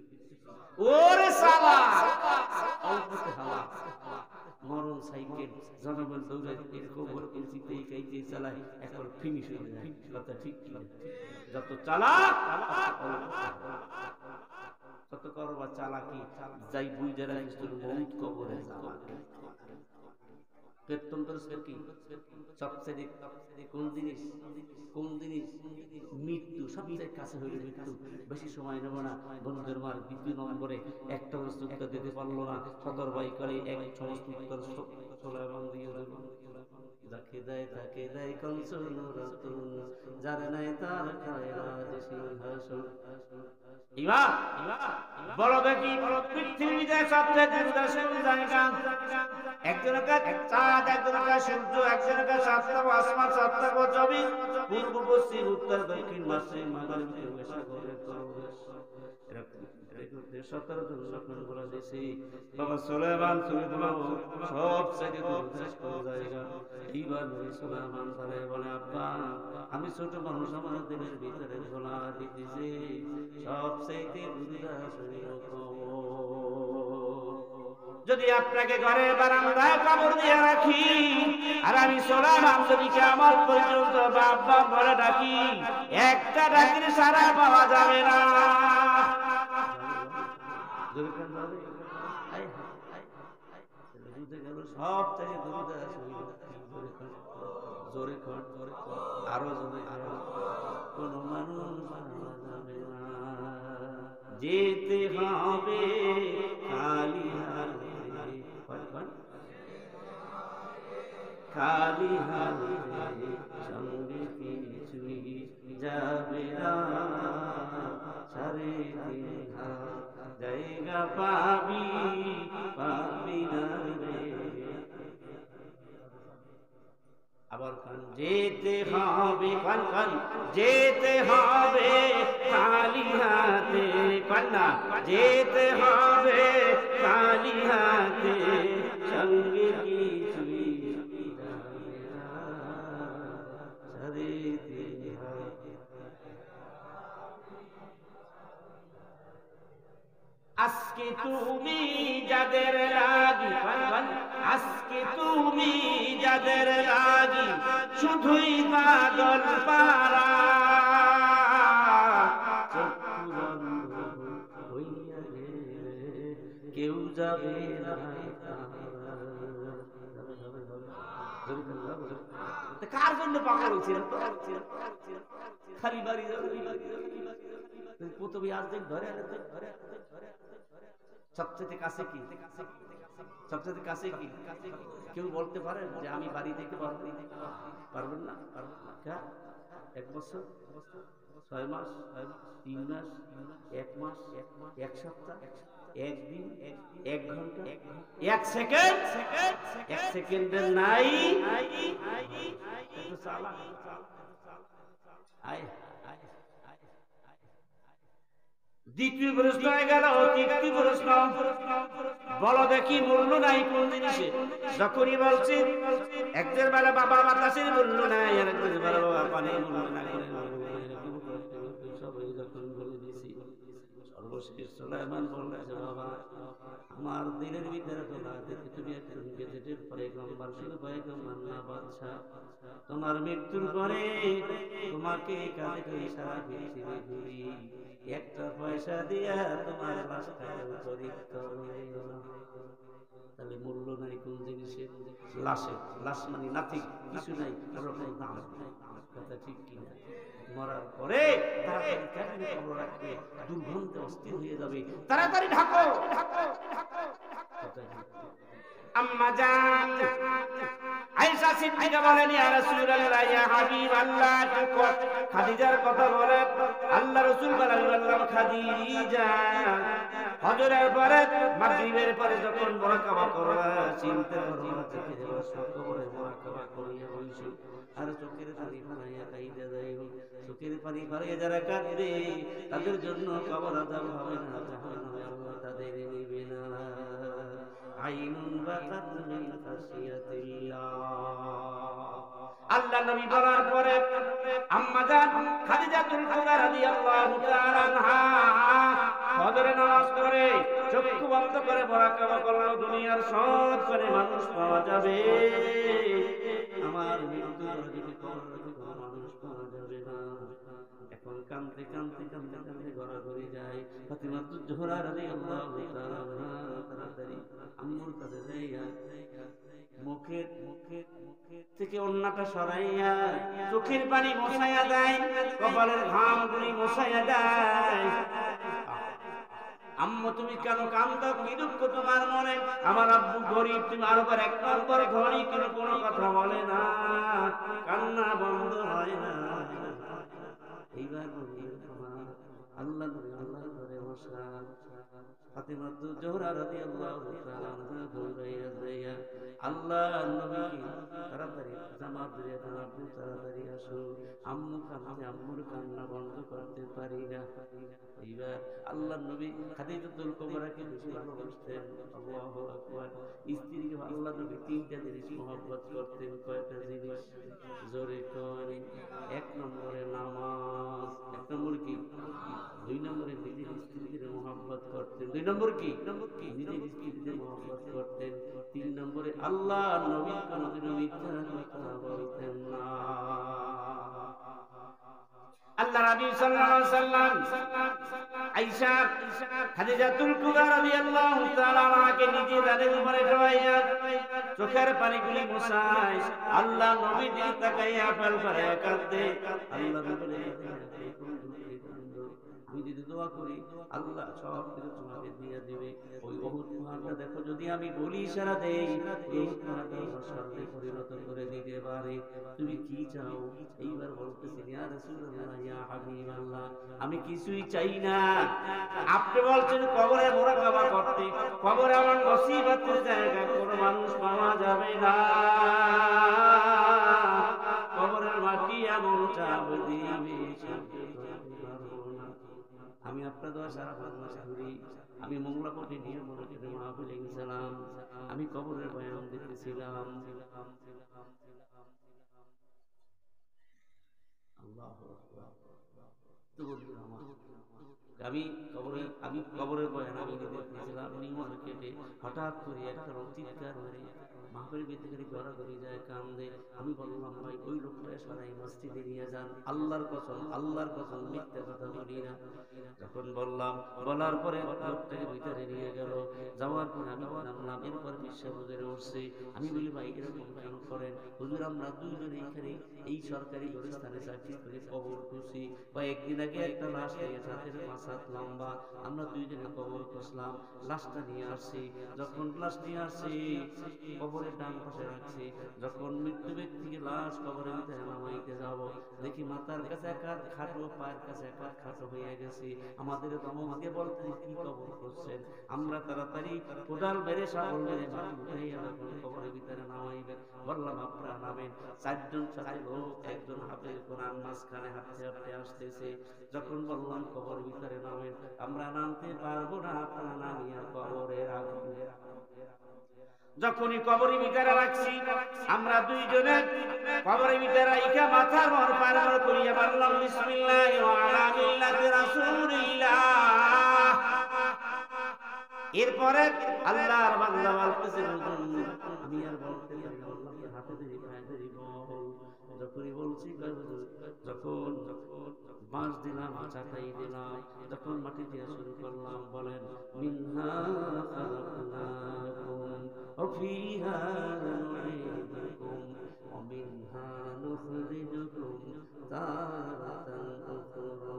ওরে চালাক অল্পতে হালাক। মরণ সাইকেল জনগণ দৌড়ায় এরকম ওরকম চিন্তাই কাইতে চালায়, এখন ফিনিশ হয়ে যায়। কথা ঠিক কি? যত চালাক কত করবা চালাকি, যাই বুঝে রাখিস তোর মৌত কবরে যাওয়া। প্রত্যন্তর কি সবচেয়ে কোন জিনিস মৃত্যু সবচেয়ে কাছে হইল মৃত্যু। বেশি সময় নেব না, বন্ধুদের মার 2 নম্বরে একটা উত্তর দিতে পারলো না, সতর্বাই করে এক সমস্ত উত্তর সুলাইমান দিয়ে দিল। যাকে দেয় তাকে দেয় কনসুল রাতুল, যার নাই তার খায় রাজ সিংহাসন। ইমাম বলো দেখি পৃথিবীতে সবচেয়ে দুর্দশার জায়গা, একজনের কাছে চাঁদ, একজনের কাছে সূর্য, একজনের কাছে 7টা আসমান, 7টা জমিন, পূর্ব পশ্চিম উত্তর দক্ষিণ মাসে মাগরিব সাগরে প্রবেশ। এরকম 17 জন যখন বলা দিয়েছি বাবা সুলাইমান তুমি বলো সবচেয়ে দুর্দশার জায়গা। এইবার নবী সুলাইমান তারে বলে আব্বা আমি ছোট মানুষ, আমার দিনের ভিতরে গোলা দিতেছি সবচেয়ে দুর্দশার খবর। যদি আপনাকে ঘরের বারান্দায় কবর দিয়ে রাখি আর আমি সুলাইমান যদি কিয়ামত পর্যন্ত বাপ বাপ বলে ডাকি, একটা ডাকির সাড়া পাওয়া যাবে না। সব থেকে জোরে আরো জোরে কোন মানুষ যাবে না, যেতে হবে খালি হাতে, খালি হাতে সঙ্গে কিছুই যাবে না, সারে দিন জায়গা পাবি পাবি না রে। আবার কান যেতে হবে, কান কান যেতে হবে খালি হাতে, কান্না যেতে হবে খালি হাতে সঙ্গে কিছুই যাবে না, সারে দিন। আজকে তুমি যাদের লাগি, আজকে তুমি যাদের লাগি শুধুই পাগল পারা, কেউ যাবে না, কার জন্য পাগল হয়েছিল? খালি বাড়ি প্রথমে আসবেন ধরে সবচেয়ে কাছে কি, সবচেয়ে কাছে কি কেউ বলতে পারেন যে আমি বাড়ি থেকে পারবেন না? 1 বছর, 6 মাস, 3 মাস, 1 মাস, 1 সপ্তাহ, 1 দিন, 1 ঘন্টা, 1 সেকেন্ড, 1 সেকেন্ডের নাই। দ্বিতীয় প্রশ্ন হয়ে গেল, তৃতীয় প্রশ্ন বলো দেখি মূল্য নাই কোন জিনিসে? যখনই বলছি একদের বেলা বাবা বাতাসের মূল্য নাই, আর একদের বেলা বাবা পানির মূল্য নাই, সবাই যখন বলে দিয়েছি সর্বশেষ সুলাইমান বলছে বাবা আমার দিলের ভিতরে তোলা দেখে তুমি একজন গেজেটের পয়গম্বর, শুধু পয়গম্বর না বাদশা, তোমার মৃত্যুর পরে তোমাকে কাঁধে করে সারা পৃথিবী ঘুরি, একটা পয়সা দিয়া তোমার লাশটাকে উত্তরিত হইল না। তাহলে মূল্য নাই কোন জিনিসের? লাশের। লাশ মানে নাথিং, কিছু নাই, কারোর কোনো দাম নাই। কথা ঠিক কিনা? মরার পরে তাড়াতাড়ি কেমনে কবর রাখবে, দুর্গন্ধে অস্থির হয়ে যাবে, তাড়াতাড়ি ঢাকো। আম্মা জান আয়েশা সিদ্দিকা বলেন ইয়া রাসূলুল্লাহ ইয়া হাবিবাল্লাহ, খাদিজার কথা বলেন। আল্লাহ রাসূল বলেন খাদিজা হজরের পরে মাগরিবের পরে যখন মুরাকাবা করবা চিন্তা করবা থেকে কবরে মুরাকাবা করিয়া বসো, আর চোখের পানি ফেলাইয়া কাইদা যাইও। চোখের পানি ফেলাইয়া যারা কাঁদবে তাদের জন্য কবর আযাব হবে না, জাহান্নামে আল্লাহ তাদের নিবে না। আইনুন বাকাত মিন খাশিয়াতিল্লাহ। আল্লাহ নবী বলার পরে আম্মা জান খাদিজাতুল কুবরা রাদিয়াল্লাহু তাআলা আনহা ফজরের নামাজ পড়ে চক্ষু বন্ধ করে মুরাকাবা করলো, দুনিয়ার সব করে মানুষ পাওয়া যাবে, আমার মৃত্যুর আগে কবরে কোনো মানুষ পাওয়া যাবে না। তখন কাঁদতে কাঁদতে কাঁদতে কাঁদতে গড়াগড়ি যায়। ফাতিমাতুজ জোহরা রাদিয়াল্লাহু তাআলা তাড়াতাড়ি আম্মুর কাছে যাইয়া মুখের থেকে ওন্নাটা সরাইয়া চোখের পানি মোছাইয়া দেয়, কপালের ঘাম গুলি মোছাইয়া দেয়। আম্মু তুমি কেন কান্দো? কি দুঃখ তোমার মনে? আমার আব্বু গরিব, তুমি আরবার এক নম্বর ধনী, কিন্তু কোনো কথা বলে না, কান্না বন্ধ হয় না। এইবার আল্লাহ আল্লাহ করে বসা ফাতিমাতুজ জোহরা রাদিয়াল্লাহু তাআলা দৌড়াইয়া যাইয়া আল্লাহর নবীকে তাড়াতাড়ি জামাত দিয়ে আব্বু তাড়াতাড়ি আসো, আম্মু কাঁদছে, আম্মুর কান্না বন্ধ করতে পারি না। এইবার আল্লাহর নবী খাদিজাতুল কুবরাকে বেশি ভালোবাসতেন। আল্লাহু আকবার। স্ত্রীকে আল্লাহর নবী তিনটা জিনিস মহব্বত করতেন। কয়টা জিনিস? জোরে করেন। এক নম্বরে নামাজ, এক নম্বর কি? দুই নম্বরে নিজের স্ত্রীদের মহব্বত করতেন। দুই নম্বর কি? নিজের স্ত্রীদের মহব্বত করতেন। তিন নম্বরে আল্লাহ নবীর কোনদিনও মিথ্যা কথা বলতেন না। আল্লাহ নবী সাল্লাল্লাহু আলাইহি ওয়াসাল্লাম আয়েশা খাদিজাতুল কুবরা রাদিয়াল্লাহু তাআলা আনহাকে নিজের রানের উপরে শোয়াইয়া চোখের পানিগুলি মোছায়। আল্লাহ নবী দিকে তাকাইয়া ফেল করে কাঁদে। আল্লাহ নবী আমি যদি দোয়া করি আল্লাহ সব কিছু তোমাকে দিয়ে দিবে। ওই উহুদ পাহাড়টা দেখো, যদি আমি বলি ইশারা দেই এই পাহাড়টা সর্বে পরিণত করে দিতে পারে। তুমি কি চাও? এইবার বলতেছি ইয়া রাসূলুল্লাহ, ইয়া হাবিবাল্লাহ, আমি কিছুই চাই না। আপনি বলছেন কবরে মুরাকাবা করতে, কবরে আমার মুসিবতের জায়গা কোনো মানুষ পাওয়া যাবে না। কবরের মাটি এমন চাপ দিবে আমি আপনার দোয়া সারা বাংলাদেশে ঘুরি। আমি মোংলাপটি নিয়ে মনোযোগে মাহফিলে গেছিলাম, আমি কবরের বয়ান দিতেছিলাম। আল্লাহু আকবার। তো বন্ধুরা আমার, আমি কবরের বয়ান আমি দিতেছিলাম, নিউ মার্কেটে হঠাৎ করে একটা চিৎকার মেরে মাহফিল ভিতরে গড়াগড়ি যায়, কান্দে। আমি বললাম ভাই ওই লোকটা সরাই মসজিদে নিয়ে যান। আল্লাহর কসম মিথ্যা কথা বলি না। যখন বললাম, বলার পরে লোকটাকে ভিতরে নিয়ে গেল। যাওয়ার পরে আমি নামলাম, এরপর বিশ্বাস হুজুরে উঠছে। আমি বলি ভাই এরকম কেন করেন? হুজুর আমরা দুইজনে এখানে এই সরকারি গোরস্থানে চাকরি করে কবর খুঁজছি। কয়েকদিন আগে একটা লাশ নিয়ে হাতের 5 হাত লম্বা, আমরা দুইজনে কবর খুঁজলাম, লাশটা নিয়ে আসছি। যখন লাশ নিয়ে আসছি কবরের ডান পাশে রাখছি, যখন মৃত্যু ব্যক্তিকে লাশ কবরের ভিতরে নামাইতে যাব, দেখি মাথার কাছে এক হাত খাটো, পায়ের কাছে এক হাত খাটো হয়ে গেছে। আমাদের দমকে বলতে কি কবর করছেন? আমরা তাড়াতাড়ি কোদাল মেরে শাবল মেরে মাটি উঠাইয়া যখন কবরের ভিতরে নামাইবেন, বললাম আপনারা নামেন। 4 জন সাথে লোক, একজন হাফেজ কোরআন মাঝখানে হাঁটতে হাঁটতে আসতেছে। যখন বললাম কবরের ভিতরে নামেন, আমরা নামতে পারবো না, আপনারা নামিয়া কবরে রাখবেন। যখনই কবরের ভিতরে রাখছি, আমরা দুইজনে কবরের ভিতরে রাইখা মাথার মর পার করিয়া বললাম বিসমিল্লাহি ওয়া আলা মিল্লাতি রাসূলিল্লাহ। এরপরে আল্লাহর বান্দা বলতেছে আমি আর বলতে পারি না, আল্লাহর হাতে ধরে পায়ে ধরে বল। যখনই বলছি যখন বাঁশ দিলাম, চাটাই দিলাম, যখন মাটি দিয়ে শুরু করলাম, বলেন মিনহা খালাকনাকুম ওয়া ফিহা নুঈদুকুম ওয়া মিনহা নুখরিজুকুম তারাতান উখরা।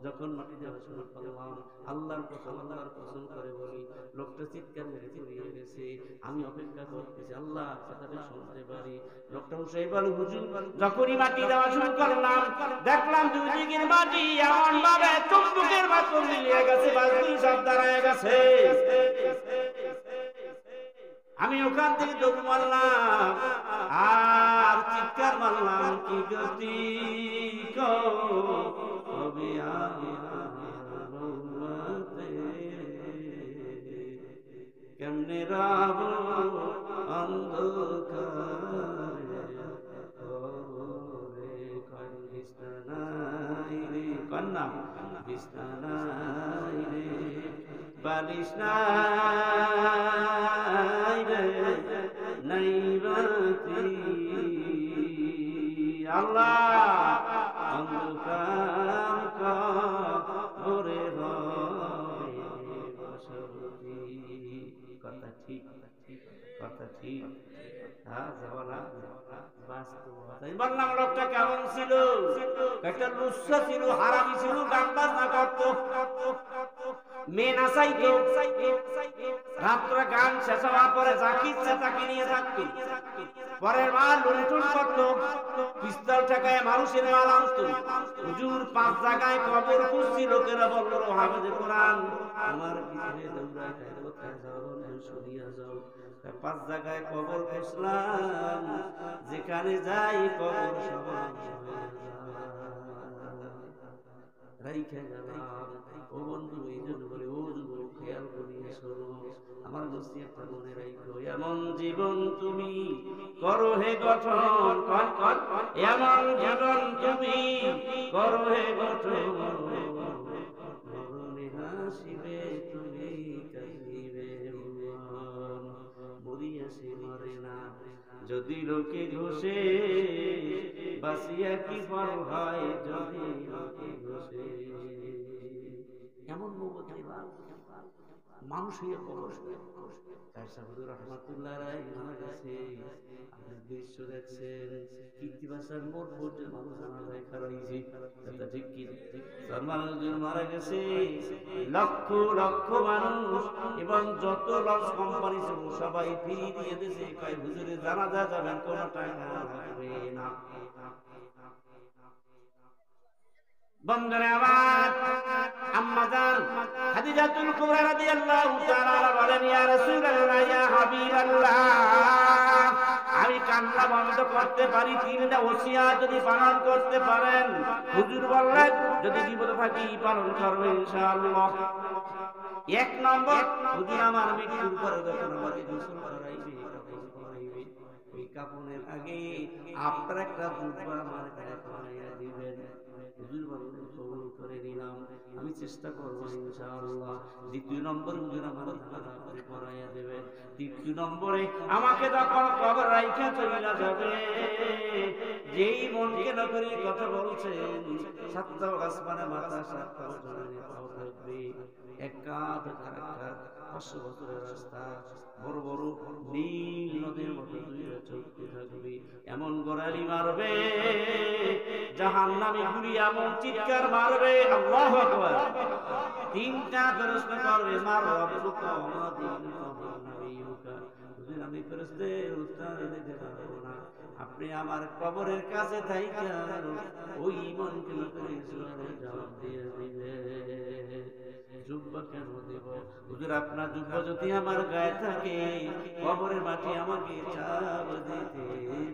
যখন মাটি দেওয়া শুরু করলাম, আল্লাহর কসম করে বলি, লোকটা চিৎকার মেরে চলিয়ে গেছে। আমি অপেক্ষা করতেছি আল্লাহ কথাটা শুনতে পারি। লোকটা হুসাই বল হুজুর, যখনই মাটি দেওয়া শুরু করলাম, দেখলাম দুই দিকের মাটি এমন ভাবে চুম্বকের মতো মিলিয়ে গেছে, বাজগুলি সব দাঁড়ায় গেছে। আমি ওখান থেকে দৌড় মারলাম আর চিৎকার মারলাম, কি গতি কবে কেমনে রাব অন্ধকারে কন্যা বিস্তানাই রে বালিশ নাই রে নাই বাতি। আল্লাহ যাওয়া বাস্তবতা। বললাম লোকটা কেমন ছিল? একটা লুচ্ছা ছিল, হারামি ছিল, গান বাজনা করতো, মেয়ে নাচাইতো, রাত্রে গান শেষ হওয়ার পরে যাকে ইচ্ছা তাকে নিয়ে থাকতো, পরের মাল লুণ্ঠন করতো, পিস্তল ঠেকায় মানুষের মাল আনতো। হুজুর 5 জায়গায় কবর খুঁজছি, লোকেরা বলল হাফেজ কোরআন আমার পিছনে দৌড়ায়, কোথায় যাও বন্ধু সরিয়া যাও। 5 জায়গায় কবর খুঁজলাম, যেখানে যাই কবর সমান রাইখা গেলাম। ও বন্ধু, এই জন্য বলে ও যুবক খেয়াল করিয়া শোনো, আমার নসিহতটা মনে রাখো। এমন জীবন তুমি করো হে গঠন, এমন জীবন তুমি করো হে গঠন, মরণে হাসিবে তুমি কাঁদিবে ভুবন। মরিয়াছে মরে না যদি লোকে ঘষে, বাসিয়া কি ফল হয় যদি লোকে ঘষে। এমন মানুষ হয়ে রহমাতুল্লাহ মারা গেছে। আপনি দৃশ্য দেখছেন, কীর্তিবাসার মোট পর্যন্ত মানুষ জানাজায় খারাইছে, ঠিক কি মানুষজন মারা গেছে, লক্ষ লক্ষ মানুষ, এবং যত লঞ্চ কোম্পানি ছিল সবাই ফ্রি দিয়ে দিয়েছে। কয় হুজুরে জানাজা যাবেন, কোনো টাকা লাগবে না। বন্ধুরা আমার, আম্মা জান খাদিজাতুল কুবরা রাদিয়াল্লাহু তাআলা বলেন, ইয়া রাসূলুল্লাহ, ইয়া হাবিবাল্লাহ, আমি কান্না বন্ধ করতে পারি, 3টা ওসিয়াত যদি পালন করতে পারেন। হুজুর বললেন, যদি জীবিত থাকি পালন করব ইনশাআল্লাহ। 1 নম্বর, হুজুর আমার মৃত্যুর পরে যখন আমাকে গোসল করাইবে, কাফন করাইবে, ওই কাফনের আগে আপনার একটা জুব্বা আমার গায়ে পরাইয়া দিবেন। হুজুর বললেন, কবুল করে নিলাম, আমি চেষ্টা করবো ইনশাআল্লাহ। 2 নম্বর, হুজুর আমার জানাজা করে পরাইয়া দেবেন। 3 নম্বরে, আমাকে যখন কবর রাইখা চলে যাবে, যেই মনকে নকরি কথা বলছেন, 7টা আসমানে মাথা, 7টা জমিনে পাও থাকবে, এক কাঁধ আর এক কাঁধ, 500 বছরের রাস্তা, বড় বড় নীল নদের মতো 2 চোখে থাকবে, এমন গোড়ালি মারবে, জাহান্নামী গুলি এমন চিৎকার মারবে, আল্লাহু আকবার। 3টা প্রশ্ন করবে, মার রব্বুকা ওয়া দীনুকা ওয়া নবিয়ুকা। হুজুর, আমি ফেরেশতাদের উত্তর দিতে পারবো না, আপনি আমার কবরের কাছে থাইকা ওই মনকে করে জবাব দিয়ে দিবেন। জুব্বা কেন দেব হুজুর? আপনার জুব্বা যদি আমার গায়ে থাকে, কবরের মাটি আমাকে চাপ দিতে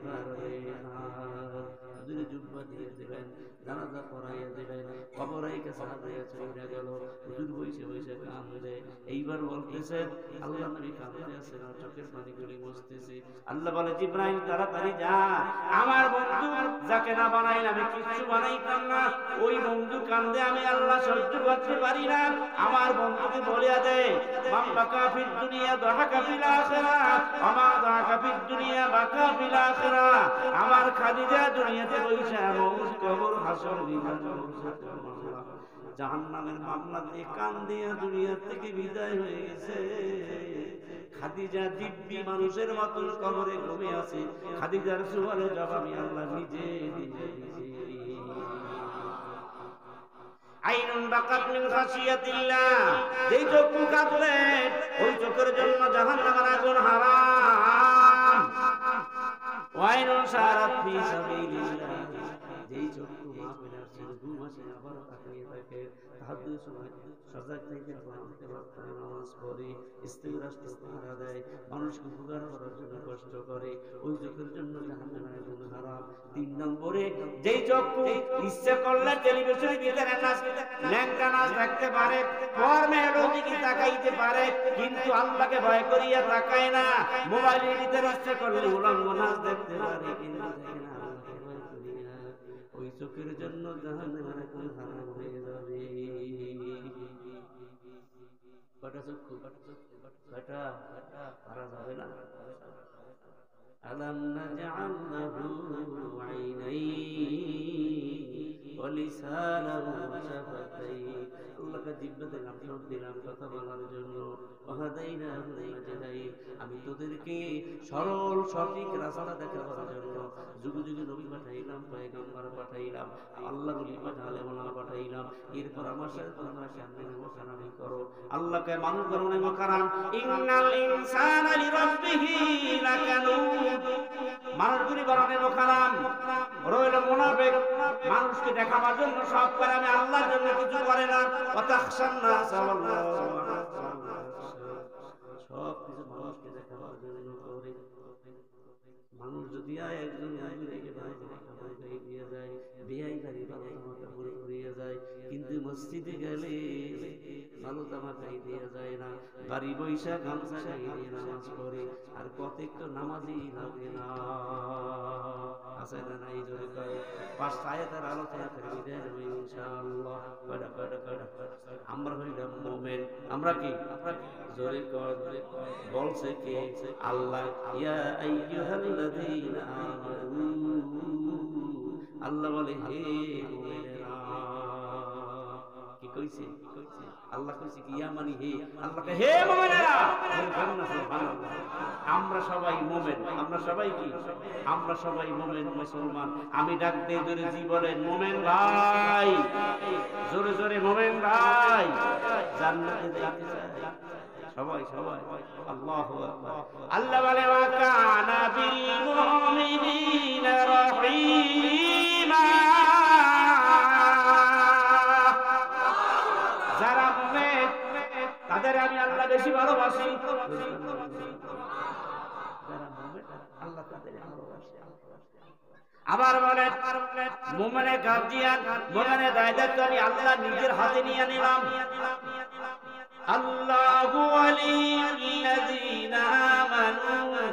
পারবে না। হুজুর জুব্বা দিয়ে দেবেন, জানাজা পড়াইয়া দেবেন, কবরের কাছে হাজিরা চলে গেল। হুজুর বসে বসে কাঁদে। এইবার বলতেছে, আল্লাহ নবী কাঁদতে আছেন, চোখের পানিগুলি মুছতেছে। আল্লাহ বলে, জিবরাইল তাড়াতাড়ি যা, আমার বন্ধু যাকে না বানাইলে আমি কিচ্ছু বানাইতাম না, ওই বন্ধু কান্দে, আমি আল্লাহ সহ্য করতে পারি না। আমার বন্ধুকে বলিয়া দে, মান বাকা ফিদ দুনিয়া দাহাকা ফিল আখিরাহ, আমা দাহাকা ফিদ দুনিয়া বাকা ফিল আখিরাহ। আমার খাদিজা দুনিয়াতে বইসা মউত, কবর, হাসর, বিধান, জাহান্নামের মামলা দিয়ে কান দিয়ে দুনিয়া থেকে বিদায় হয়ে গেছে। খাদিজা দিব্যি মানুষের মতন কবরে ঘুমিয়ে আছে। খাদিজার সুয়ালের জবাব আমি আল্লাহ নিজে দিয়েছি। আইনুন বাকাত মিন খাশিয়াতিল্লাহ, যেই চক্ষু কাঁদবে ওই চোখের জন্য জাহান্নামের আগুন হারাম। ওয়াইনুন সারাত ফি সাবিলিল্লাহ, যেই চক্ষু মাহফিলের ছিল 2 মাসে আবার তাকিয়ে থাকে, তাহাজ্জুদের সময় সজাগ থেকে নামাজ পড়ে, ইস্তিগফার পাহারা দেয়, মানুষকে উপকার করার জন্য কষ্ট করে, ওই চোখের জন্য জাহান্নামের আগুন হারাম। 3 নম্বরে, যেই চক্ষু ইচ্ছা করলে টেলিভিশনের ভিতরে ল্যাংটা নাচ দেখতে পারে, কর্মের দিকে তাকাইতে পারে, কিন্তু আল্লাহকে ভয় করিয়া তাকায় না। মোবাইলের ভিতরে ইচ্ছা করলে উলঙ্গ নাচ দেখতে পারে, কিন্তু দেখে না আল্লাহকে ভয় করিয়া। ওই চোখের জন্য জাহান্নামের আগুন হারাম হয়ে যাবে। কটা চক্ষু? কটা? পারা যাবে না। আলাম নাজআল লাহু আইনাইন, ওয়ালিসানাহু শাফাতাইন। আল্লাহকে জিহ্বা দিলাম, ঠোঁট দিলাম কথা বলার জন্য। ওয়াহাদাইনাহুল নাজদাইন, আমি তোদেরকে সরল সঠিক রাস্তা দেখাবার জন্য যুগে যুগে নবী পাঠাইলাম, পয়গম্বর পাঠাইলাম, আল্লাহ বলি পাঠালে ওনা পাঠাইলাম। এরপর আমার সাথে তোমরা সামনে মোকারামি করো। আল্লাহকে মানুষ করণে মোকারাম। ইন্নাল ইনসানা লিরাব্বিহি লাকানুদ, মানুষগুলি করণে মোকারাম। রইল মুনাফিক, মানুষকে দেখাবার জন্য সব করে, আমি আল্লাহর জন্য কিছু করে না। ওয়াতাখশান নাস ওয়াল্লাহু সব কিছু মানুষকে দেখাবার জন্য করে। মানুষ যদি একজন দিয়ে যায়, বেআই গাড়ি ভালো জামা কাপড় পরিয়ে যায়, কিন্তু মসজিদে গেলে ভালো জামা গাই দিয়ে যায় না, বাড়ি বৈশা গামছা গাই দিয়ে নামাজ পড়ে, আর প্রত্যেকটা নামাজই লাগে না। আছে না নাই? জোরে কয়। পাঁচটা আয়াতের আলোচনা করে বিদায় নেব ইনশাআল্লাহ। আমরা হইলাম মুমিন। আমরা কি? জোরে কয়। বলছে কে? আল্লাহ। ইয়া আইয়ুহাল্লাযীনা আমানু, আল্লাহ বলে হে মুমিনেরা। কি কইছে? আল্লাহ কইছে কি? ইয়া মানে হে। আল্লাহকে হে মুমিনেরা। সুবহানাল্লাহ। আমরা সবাই মুমিন। আমরা সবাই কি? আমরা সবাই মুমিন মুসলমান। আমি ডাক দিয়ে জোরে জি বলেন, মুমিন ভাই, জোরে জোরে মুমিন ভাই, জান্নাতে যাইতে চাই সবাই সবাই। আল্লাহু আকবার। আল্লাহ বলে ওয়া কানা বিল মুমিনিনা রহিমা, যারা মুমিন তাদের আমি আল্লাহ বেশি ভালোবাসি। যারা মুমিন আল্লাহ তাদের ভালোবাসে। আবার বলে মুমিনের গার্জিয়ান, মুমিনের দায়িত্ব আমি আল্লাহ নিজের হাতে নিয়ে নিলাম। আল্লাহু ওয়ালিয়ুল্লাযীনা আমানু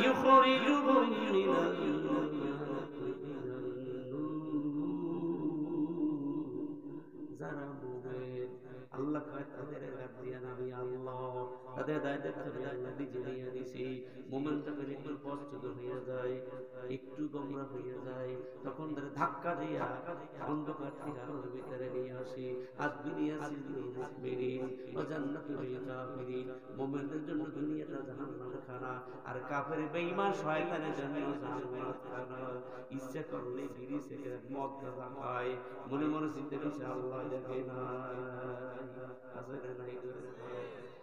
ইউখরিজুহুম মিনাল যারা মুমিন আল্লাহ কয় তাদের গার্জিয়ান আমি আল্লাহ, তাদের দায়িত্ব আমি আল্লাহ নিজে নিয়ে নিছি। মুমিনটা একটু পশ্চাৎ হয়ে যায়, একটু গোমরা হয়ে যায়, তখন তাদের ধাক্কা দিয়া অন্ধকার থেকে আলোর ভিতরে নিয়ে আসি। আর দুনিয়া মুমিনিন ও জান্নাতুল কাফিরিন, মুমিনদের জন্য দুনিয়াটা জাহান্নাম খানা, আর কাফের বেঈমান শয়তানের জন্য জাহান্নাম খানা। ইচ্ছা করলে বিড়ি সিগারেট মদ গাঁজা খায়, মনে মনে চিন্তা করছে আল্লাহ দেখে না। আসলে নাই,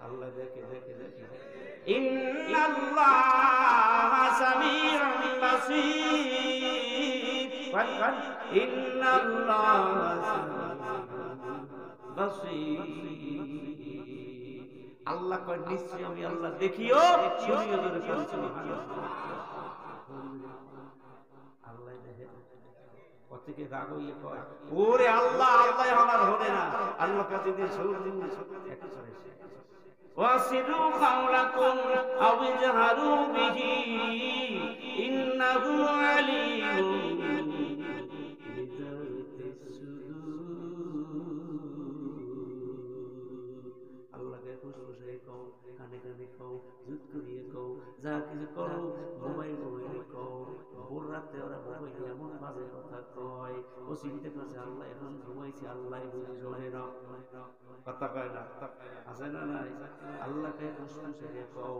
আল্লাহ দেখে দেখে দেখে। ইন্নাল্লাহা সামিউন বাসীর, ইন্নাল্লাহা সামিউন বাসীর। আল্লাহ কয় নিশ্চয় আমি আল্লাহ দেখিও শুনিও। ধরে সুবহানাল্লাহ। আল্লাহ দেখে। থেকে রাগ হইয়ে কয় ওরে আল্লাহ, আল্লাহ আমার হবে না। আল্লাহ কাছে দিয়ে শুনুন একটু সরেছে। ওয়াসিরু কাওলাকুম আও ইজহারু বিহি ইন্নাহু আলীমুন বিযাতিস সুদূর। আল্লাহকে খুশখুশে কও, কানে কানে কও, জুত করিয়ে কও, যা কিছু করো মোবাইল মোবাইলে কও। ভোর রাতে ওরা মোবাইলে এমন বাজে কথা কয়, ও চিন্তা করছে আল্লাহ এখন ঘুমাইছে, আল্লাহ বুঝে শোনে না, কথা কয় না। আছে না নাই? আল্লাহকে খুশখুশে কও,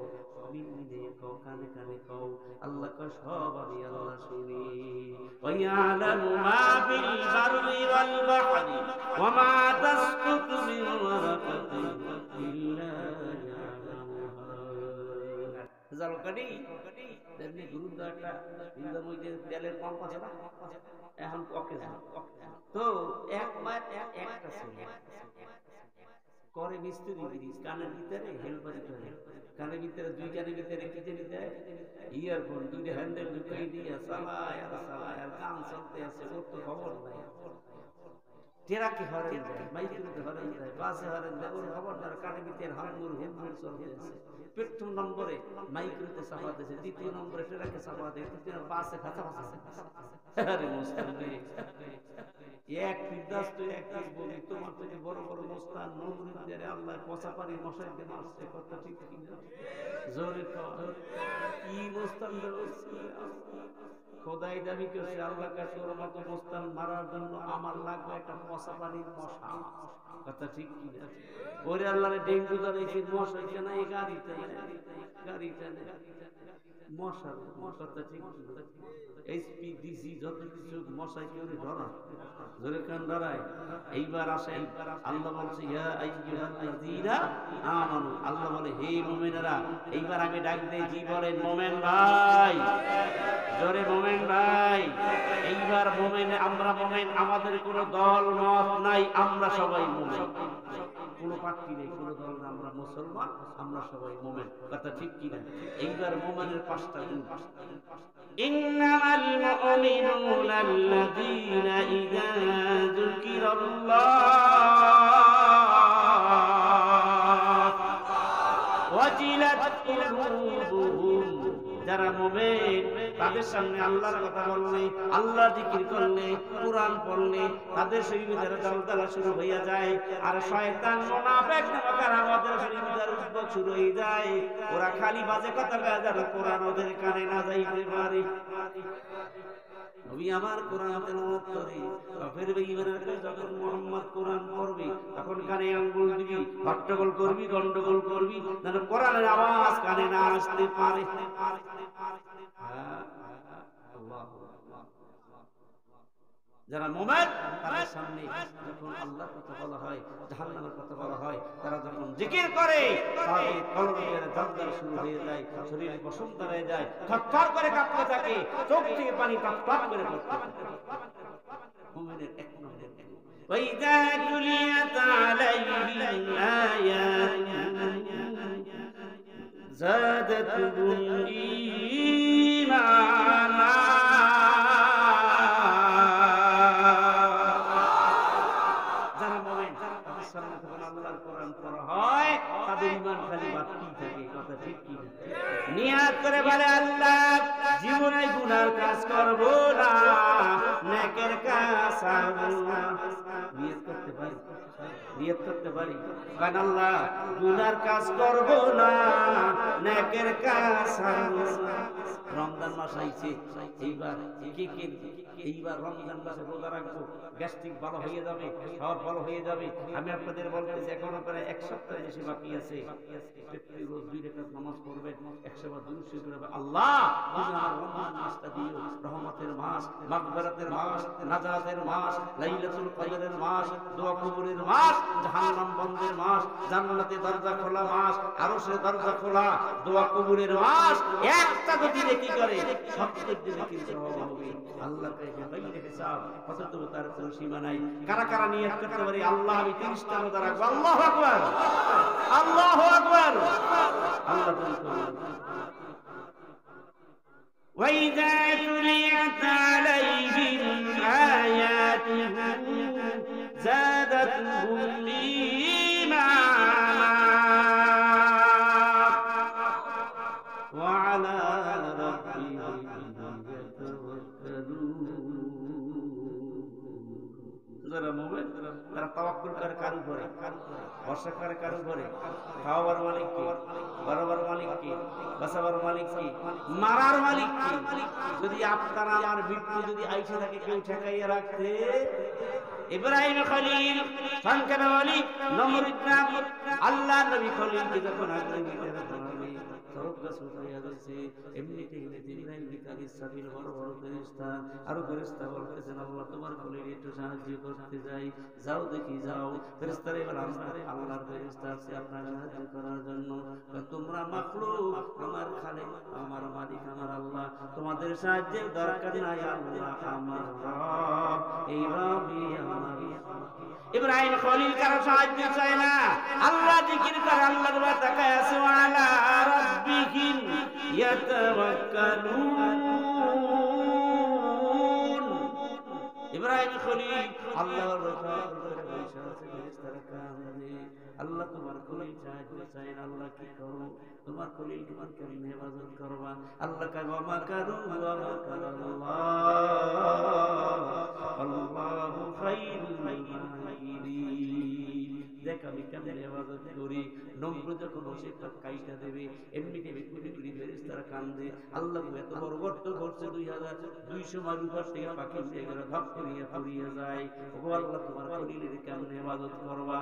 মিনমিনে কও, কানে কানে কও। আল্লাহ কয় সব আমি আল্লাহ শুনি। ওয়ায়ালামু মা ফিল বাররি ওয়াল বাহরি ওয়া মা তাসকুতু মিন ওয়ারাকাতিন ইল্লা ইয়ালামুহা। জালকানি তেমনি গুরুদ্বারটা ওই যে তেলের পাম্প আছে না, এখন পকে যায় তো এক মাস একটা ছেলে করে মিস্ত্রি ব্রিজ, কানের ভিতরে হেলপারি করে, কানের ভিতরে দুই কানের ভিতরে কি জানি দেয় ইয়ারফোন, দুইটা হ্যান্ডেল ঢুকাই দিয়ে চালায় আর গান চলতে আছে, ওর তো খবর নাই। টেরাকে হরেন যায়, মাইক্রোতে হরেন যায়, বাসে হরেন যায়, ওর খবর না। কানের ভিতরে হাঙ্গুর হুমুর চলতে আছে। প্রথম নম্বরে মাইক্রোতে চাপা দিয়েছে, দ্বিতীয় নম্বরে টেরাকে চাপা দিয়ে, তৃতীয় বাসে খাতা আছে। আরে মুস্তান এক ফিরদাস তো এক বলি, তোমার থেকে বড় বড় মুস্তান নমরুদের আল্লাহ পচা পানি মশাই দিয়ে মারছে, কথা ঠিক কিনা? জোরে কি মুস্তান খোদাই দাবি করছে আল্লাহ কাছে ওর মতো মোস্তান মারার জন্য আমার লাগবে একটা মশা পানির মশা। কথা ঠিক কি না? ওরে আল্লাহরে ডেঙ্গু জ্বরাইছে, মশা হইছে না, এই গাড়িতে মশা কথা ঠিক HPDC যত কিছু মশাই কেউ ধরা জোরে কান ধরায়। এইবার আসেন আল্লাহ বলছে ইয়া আইয়ুহাল্লাযীনা আমানু, আল্লাহ বলে হে মুমিনেরা। এইবার আমি ডাক দেই, জি বলেন মুমিন ভাই, জোরে মুমিন ভাই। এইবার মুমিন, আমরা মুমিন, আমাদের কোনো দল মত নাই, আমরা সবাই মুমিন, কোনো পার্টি নেই, কোনো দল না, আমরা মুসলমান, আমরা সবাই মুমিন। কথা ঠিক কি না? এইবার মুমিনের পাঁচটা গুণ। ইন্নামাল মুমিনুনা আল্লাযীনা ইযা যুকিরাল্লাহ ওয়াজিলাত কুলুবুহুম, যারা মুমিন তাদের সামনে আল্লাহর কথা বললে, আল্লাহ জিকির করলে, কুরআন পড়লে তাদের শরীরের জ্বালা শুরু হইয়া যায়। আর শয়তান মুনাফিক নামক আমাদের শরীরের উদ্ভব শুরু হয়ে যায়। ওরা খালি বাজে কথা কয়, যারা কোরআন ওদের কানে না যাইতে পারে। নবী আমার কোরআন তেলাওয়াত করে, কাফের বেঈমানের কাছে যখন মুহাম্মদ কোরআন পড়বে তখন কানে আঙ্গুল দিবি, হট্টগোল করবি, গন্ডগোল করবি, যেন কোরআনের আওয়াজ কানে না আসতে পারে। যারা মুমিন তাদের সামনে যখন আল্লাহর কথা বলা হয়, জাহান্নামের কথা বলা হয়, তারা যখন জিকির করে তাদের কলবের দরজা শুরু হয়ে যায়, শরীরে বসন্ত হয়ে যায়, থরথর করে কাঁপতে থাকে, চোখ থেকে পানি টপটপ করে পড়তে থাকে। মুমিনের এক নম্বর ওয়াইদা তুলিয়াত আলাইহিম আয়াতুহু যাদাতুহুম ঈমানা। নিয়াত করে বলে আল্লাহ জীবনে গুনার কাজ করব না, নেকের কাজ করব। নিয়ত করতে পারি, নিয়ত করতে পারি, কারণ আল্লাহ গুনার কাজ করব না, নেকের কাজ করব। রমজান মাস আইছে, এইবার রমজান মাসে রোজা রাখবো, গ্যাস্ট্রিক ভালো হয়ে যাবে, সব ভালো হয়ে যাবে। আমি আপনাদের বলতেছি এখনো প্রায় এক সপ্তাহ বেশি বাকি আছে। রোজ 2 রাকাত নামাজ পড়বেন, 100 বার দুরূদ শরীফ পড়বেন। আল্লাহ তুমি আমার রমজান মাসটা দিও রহমতের মাস, মাগফিরাতের মাস, নাজাতের মাস, লাইলাতুল কদরের মাস, দোয়া কবুলের মাস, জাহান্নাম বন্ধের মাস, জান্নাতের দরজা খোলা মাস, আরশের দরজা খোলা, দোয়া কবুলের মাস। একটা যদি নেকি করে 70 দিনে কিন্তু হবে। আল্লাহ কাছে বাইরে হিসাব, অথচ তার কোনো সীমা নাই। কারা কারা নিয়ত করতে পারি আল্লাহ আমি 30টা রোজা রাখবো? আল্লাহু আকবার, আল্লাহু আকবার। আল্লাহ বলেন ওয়াইদা তুলিয়াত আলাইহিম আয়াতুহু যাদাতুহুম ঈমানা ওয়া আলা রাব্বিহিম ইয়াতাওয়াক্কালুন। যারা মুমিন তারা তাওয়াক্কুল করে কার উপরে? ভরসা করে কার উপরে? খাওয়ার মালিক কে? বারবার মালিক কে? বাঁচাবার মালিক কে? মারার মালিক কে? যদি আপনার আমার মৃত্যু যদি আইসা থাকে কেউ ঠেকাইয়া রাখতে? ইব্রাহিম খলিল সংখ্যার মালিক, নমরুদ নাম আল্লাহ নবী খলিলকে যখন আগুনে দিতে হবে সরবগাছ উঠাইয়া দিয়েছে, এমনিতে ইব্রাহিম বিকারিস সাবিল বড় বড় ফেরেশতা আরো ফেরেশতা বলতেছেন আল্লাহ তোমার খলিল একটু সাহায্য করতে যাই, যাও দেখি যাও। ফেরেশতারা এবার আল্লাহর ফেরেশতা আছে আপনার সাহায্য করার জন্য। তোমরা মাখলুক, আমার খালিক, আমার মালিক, আমার আল্লাহ, তোমাদের সাহায্যের দরকার নাই, আল্লাহ আমার রব, এই রবই আমার। ইব্রাহিম খলিল কারো সাহায্য চায় না, আল্লাহ জিকির করে, আল্লাহর দিকে তাকায় আছে, আলা রাব্বিহিম ইয়াতাওয়াক্কালুন। ইব্রাহিম খলিল আল্লাহর উপরে বসে আছে, ফেরেশতারা কাঁদে, আল্লাহ তোমার খলিল সাহায্য চায় না, আল্লাহ কি করব? তোমার খলিল তোমার কেমনে হেফাজত করবা? আল্লাহ কয় ওয়া মাকারু ওয়া মাকারাল্লাহ আল্লাহু খায়রুল মাকিরিন। দেখ আমি কেমনে হেফাজত করি। নম্র যখন সে কাইটা দেবে এমনিতে কোটি কোটি ফেরেশতারা কান্দে আল্লাহ এত বড় গর্ত করছে 2200 মাইল উপর থেকে পাখি উঠে গেল ধপ করিয়া পড়িয়া যায় ওগো আল্লাহ তোমার খলিলের কেমন ইবাদত করবা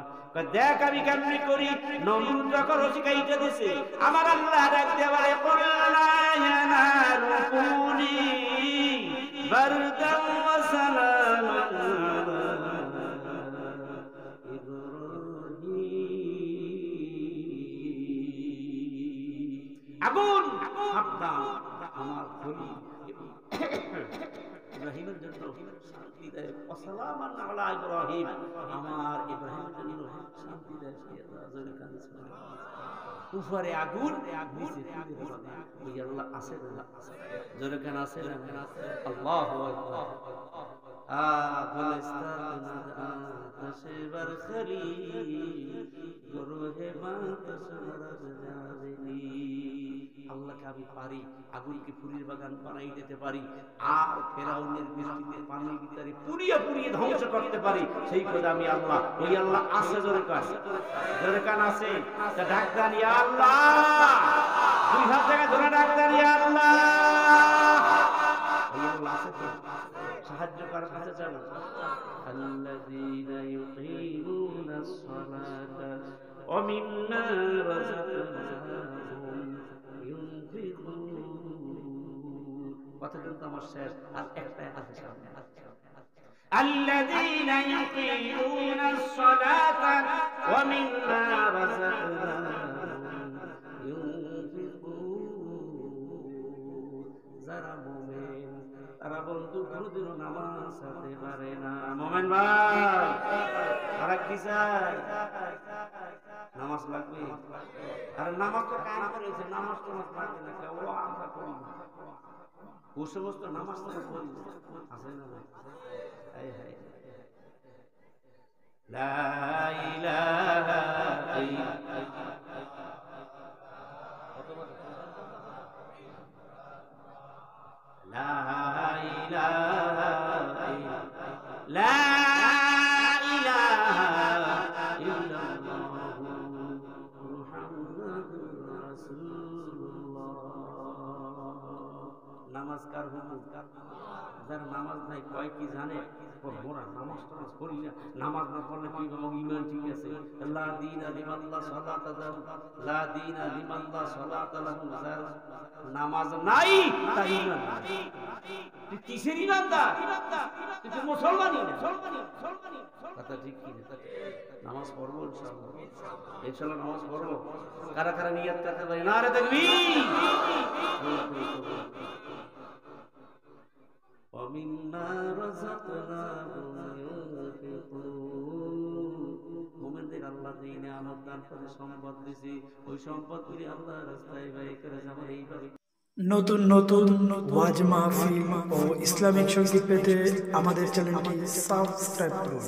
দেখ আমি কেমনে করি নম্র যখন সে কাইটা দিছে আমার আল্লাহ ডাক দিয়ে বলে কুল্লা ইয়া নারু কুনি বারদান ওয়া সালামান আগুন সাবধান আমার খলিল ইব্রাহিমের জন্য শান্তি দেয় ওয়াসালামান আলা ইব্রাহিম আমার ইব্রাহিমের জন্য শান্তি দেয় উপরে আগুন নিচে ওই আল্লাহ আছে জোরে কেন আছে আল্লাহু আকবার আতশবার খলিল গরহে আল্লাহকে আমি পারি আগুনকে ফুলের বাগান বানাই দিতে পারি আর ফেরাউনের বৃষ্টিতে পানির ভিতরে পুড়িয়ে পুড়িয়ে ধ্বংস করতে পারি সেই খোদা আমি আল্লাহ ওই আল্লাহ আছে জোরে কান আছে ডাক দেন ইয়া আল্লাহ দুই হাত থেকে ধরে ডাক দেন ইয়া আল্লাহ ওই আল্লাহ আছে তো সাহায্য করার কাছে যান আল্লাযীনা ইউকিমুনাস সালাতা ওয়া মিম্মা রাযাকনাহুম ইউনফিকুন কথা কিন্তু আমার শেষ আর একটা আছে সামনে الذين يقيمون الصلاة ومما رزقناهم ينفقون যারা মুমিন তারা বন্ধু কোনদিন নামাজ ছাড়তে পারে না মুমিন ভাই আর কি চাই নামাজ লাগবে আর নামাজ তো কাজ করেছে নামাজ তো লাগবে না কেউ আমরা করি না ও সমস্ত নামাজ তো করি আছে না হায় হায় লা ইলাহা ইল্লাল্লাহ লা ইলাহা ইল্লাল্লাহ লা ইলাহা ইল্লাল্লাহ মুহাম্মাদুর রাসূলুল্লাহ নামাজ কার হুকুম যারা নামাজ নাই কয় কি জানে মোরা নামাজ টামাজ করি না নামাজ না পড়লে কি ইমান ঠিক আছে লা দীনা লিমাল্লাহ সালাত লা দীনা লিমাল্লাহ সালাত নামাজ নাই তার ইমান তুই কিসের ইমানদার তুই তো মুসলমানই না কথা ঠিক কি না নামাজ পড়বো ইনশাআল্লাহ ইনশাআল্লাহ নামাজ পড়বো কারা কারা নিয়ত করতে পারে নারে তাকবীর وَمِمَّا رَزَقْنَاهُمْ يُنْفِقُونَ মুমিনদের আল্লাহ যেই নিয়ামত দান করে সম্পদ দিয়েছে ওই সম্পদগুলি আল্লাহর রাস্তায় ব্যয় করে যাবে এইভাবে নতুন নতুন ওয়াজ মাহফিল ও ইসলামিক সঙ্গীত পেতে আমাদের চ্যানেলটি সাবস্ক্রাইব করুন।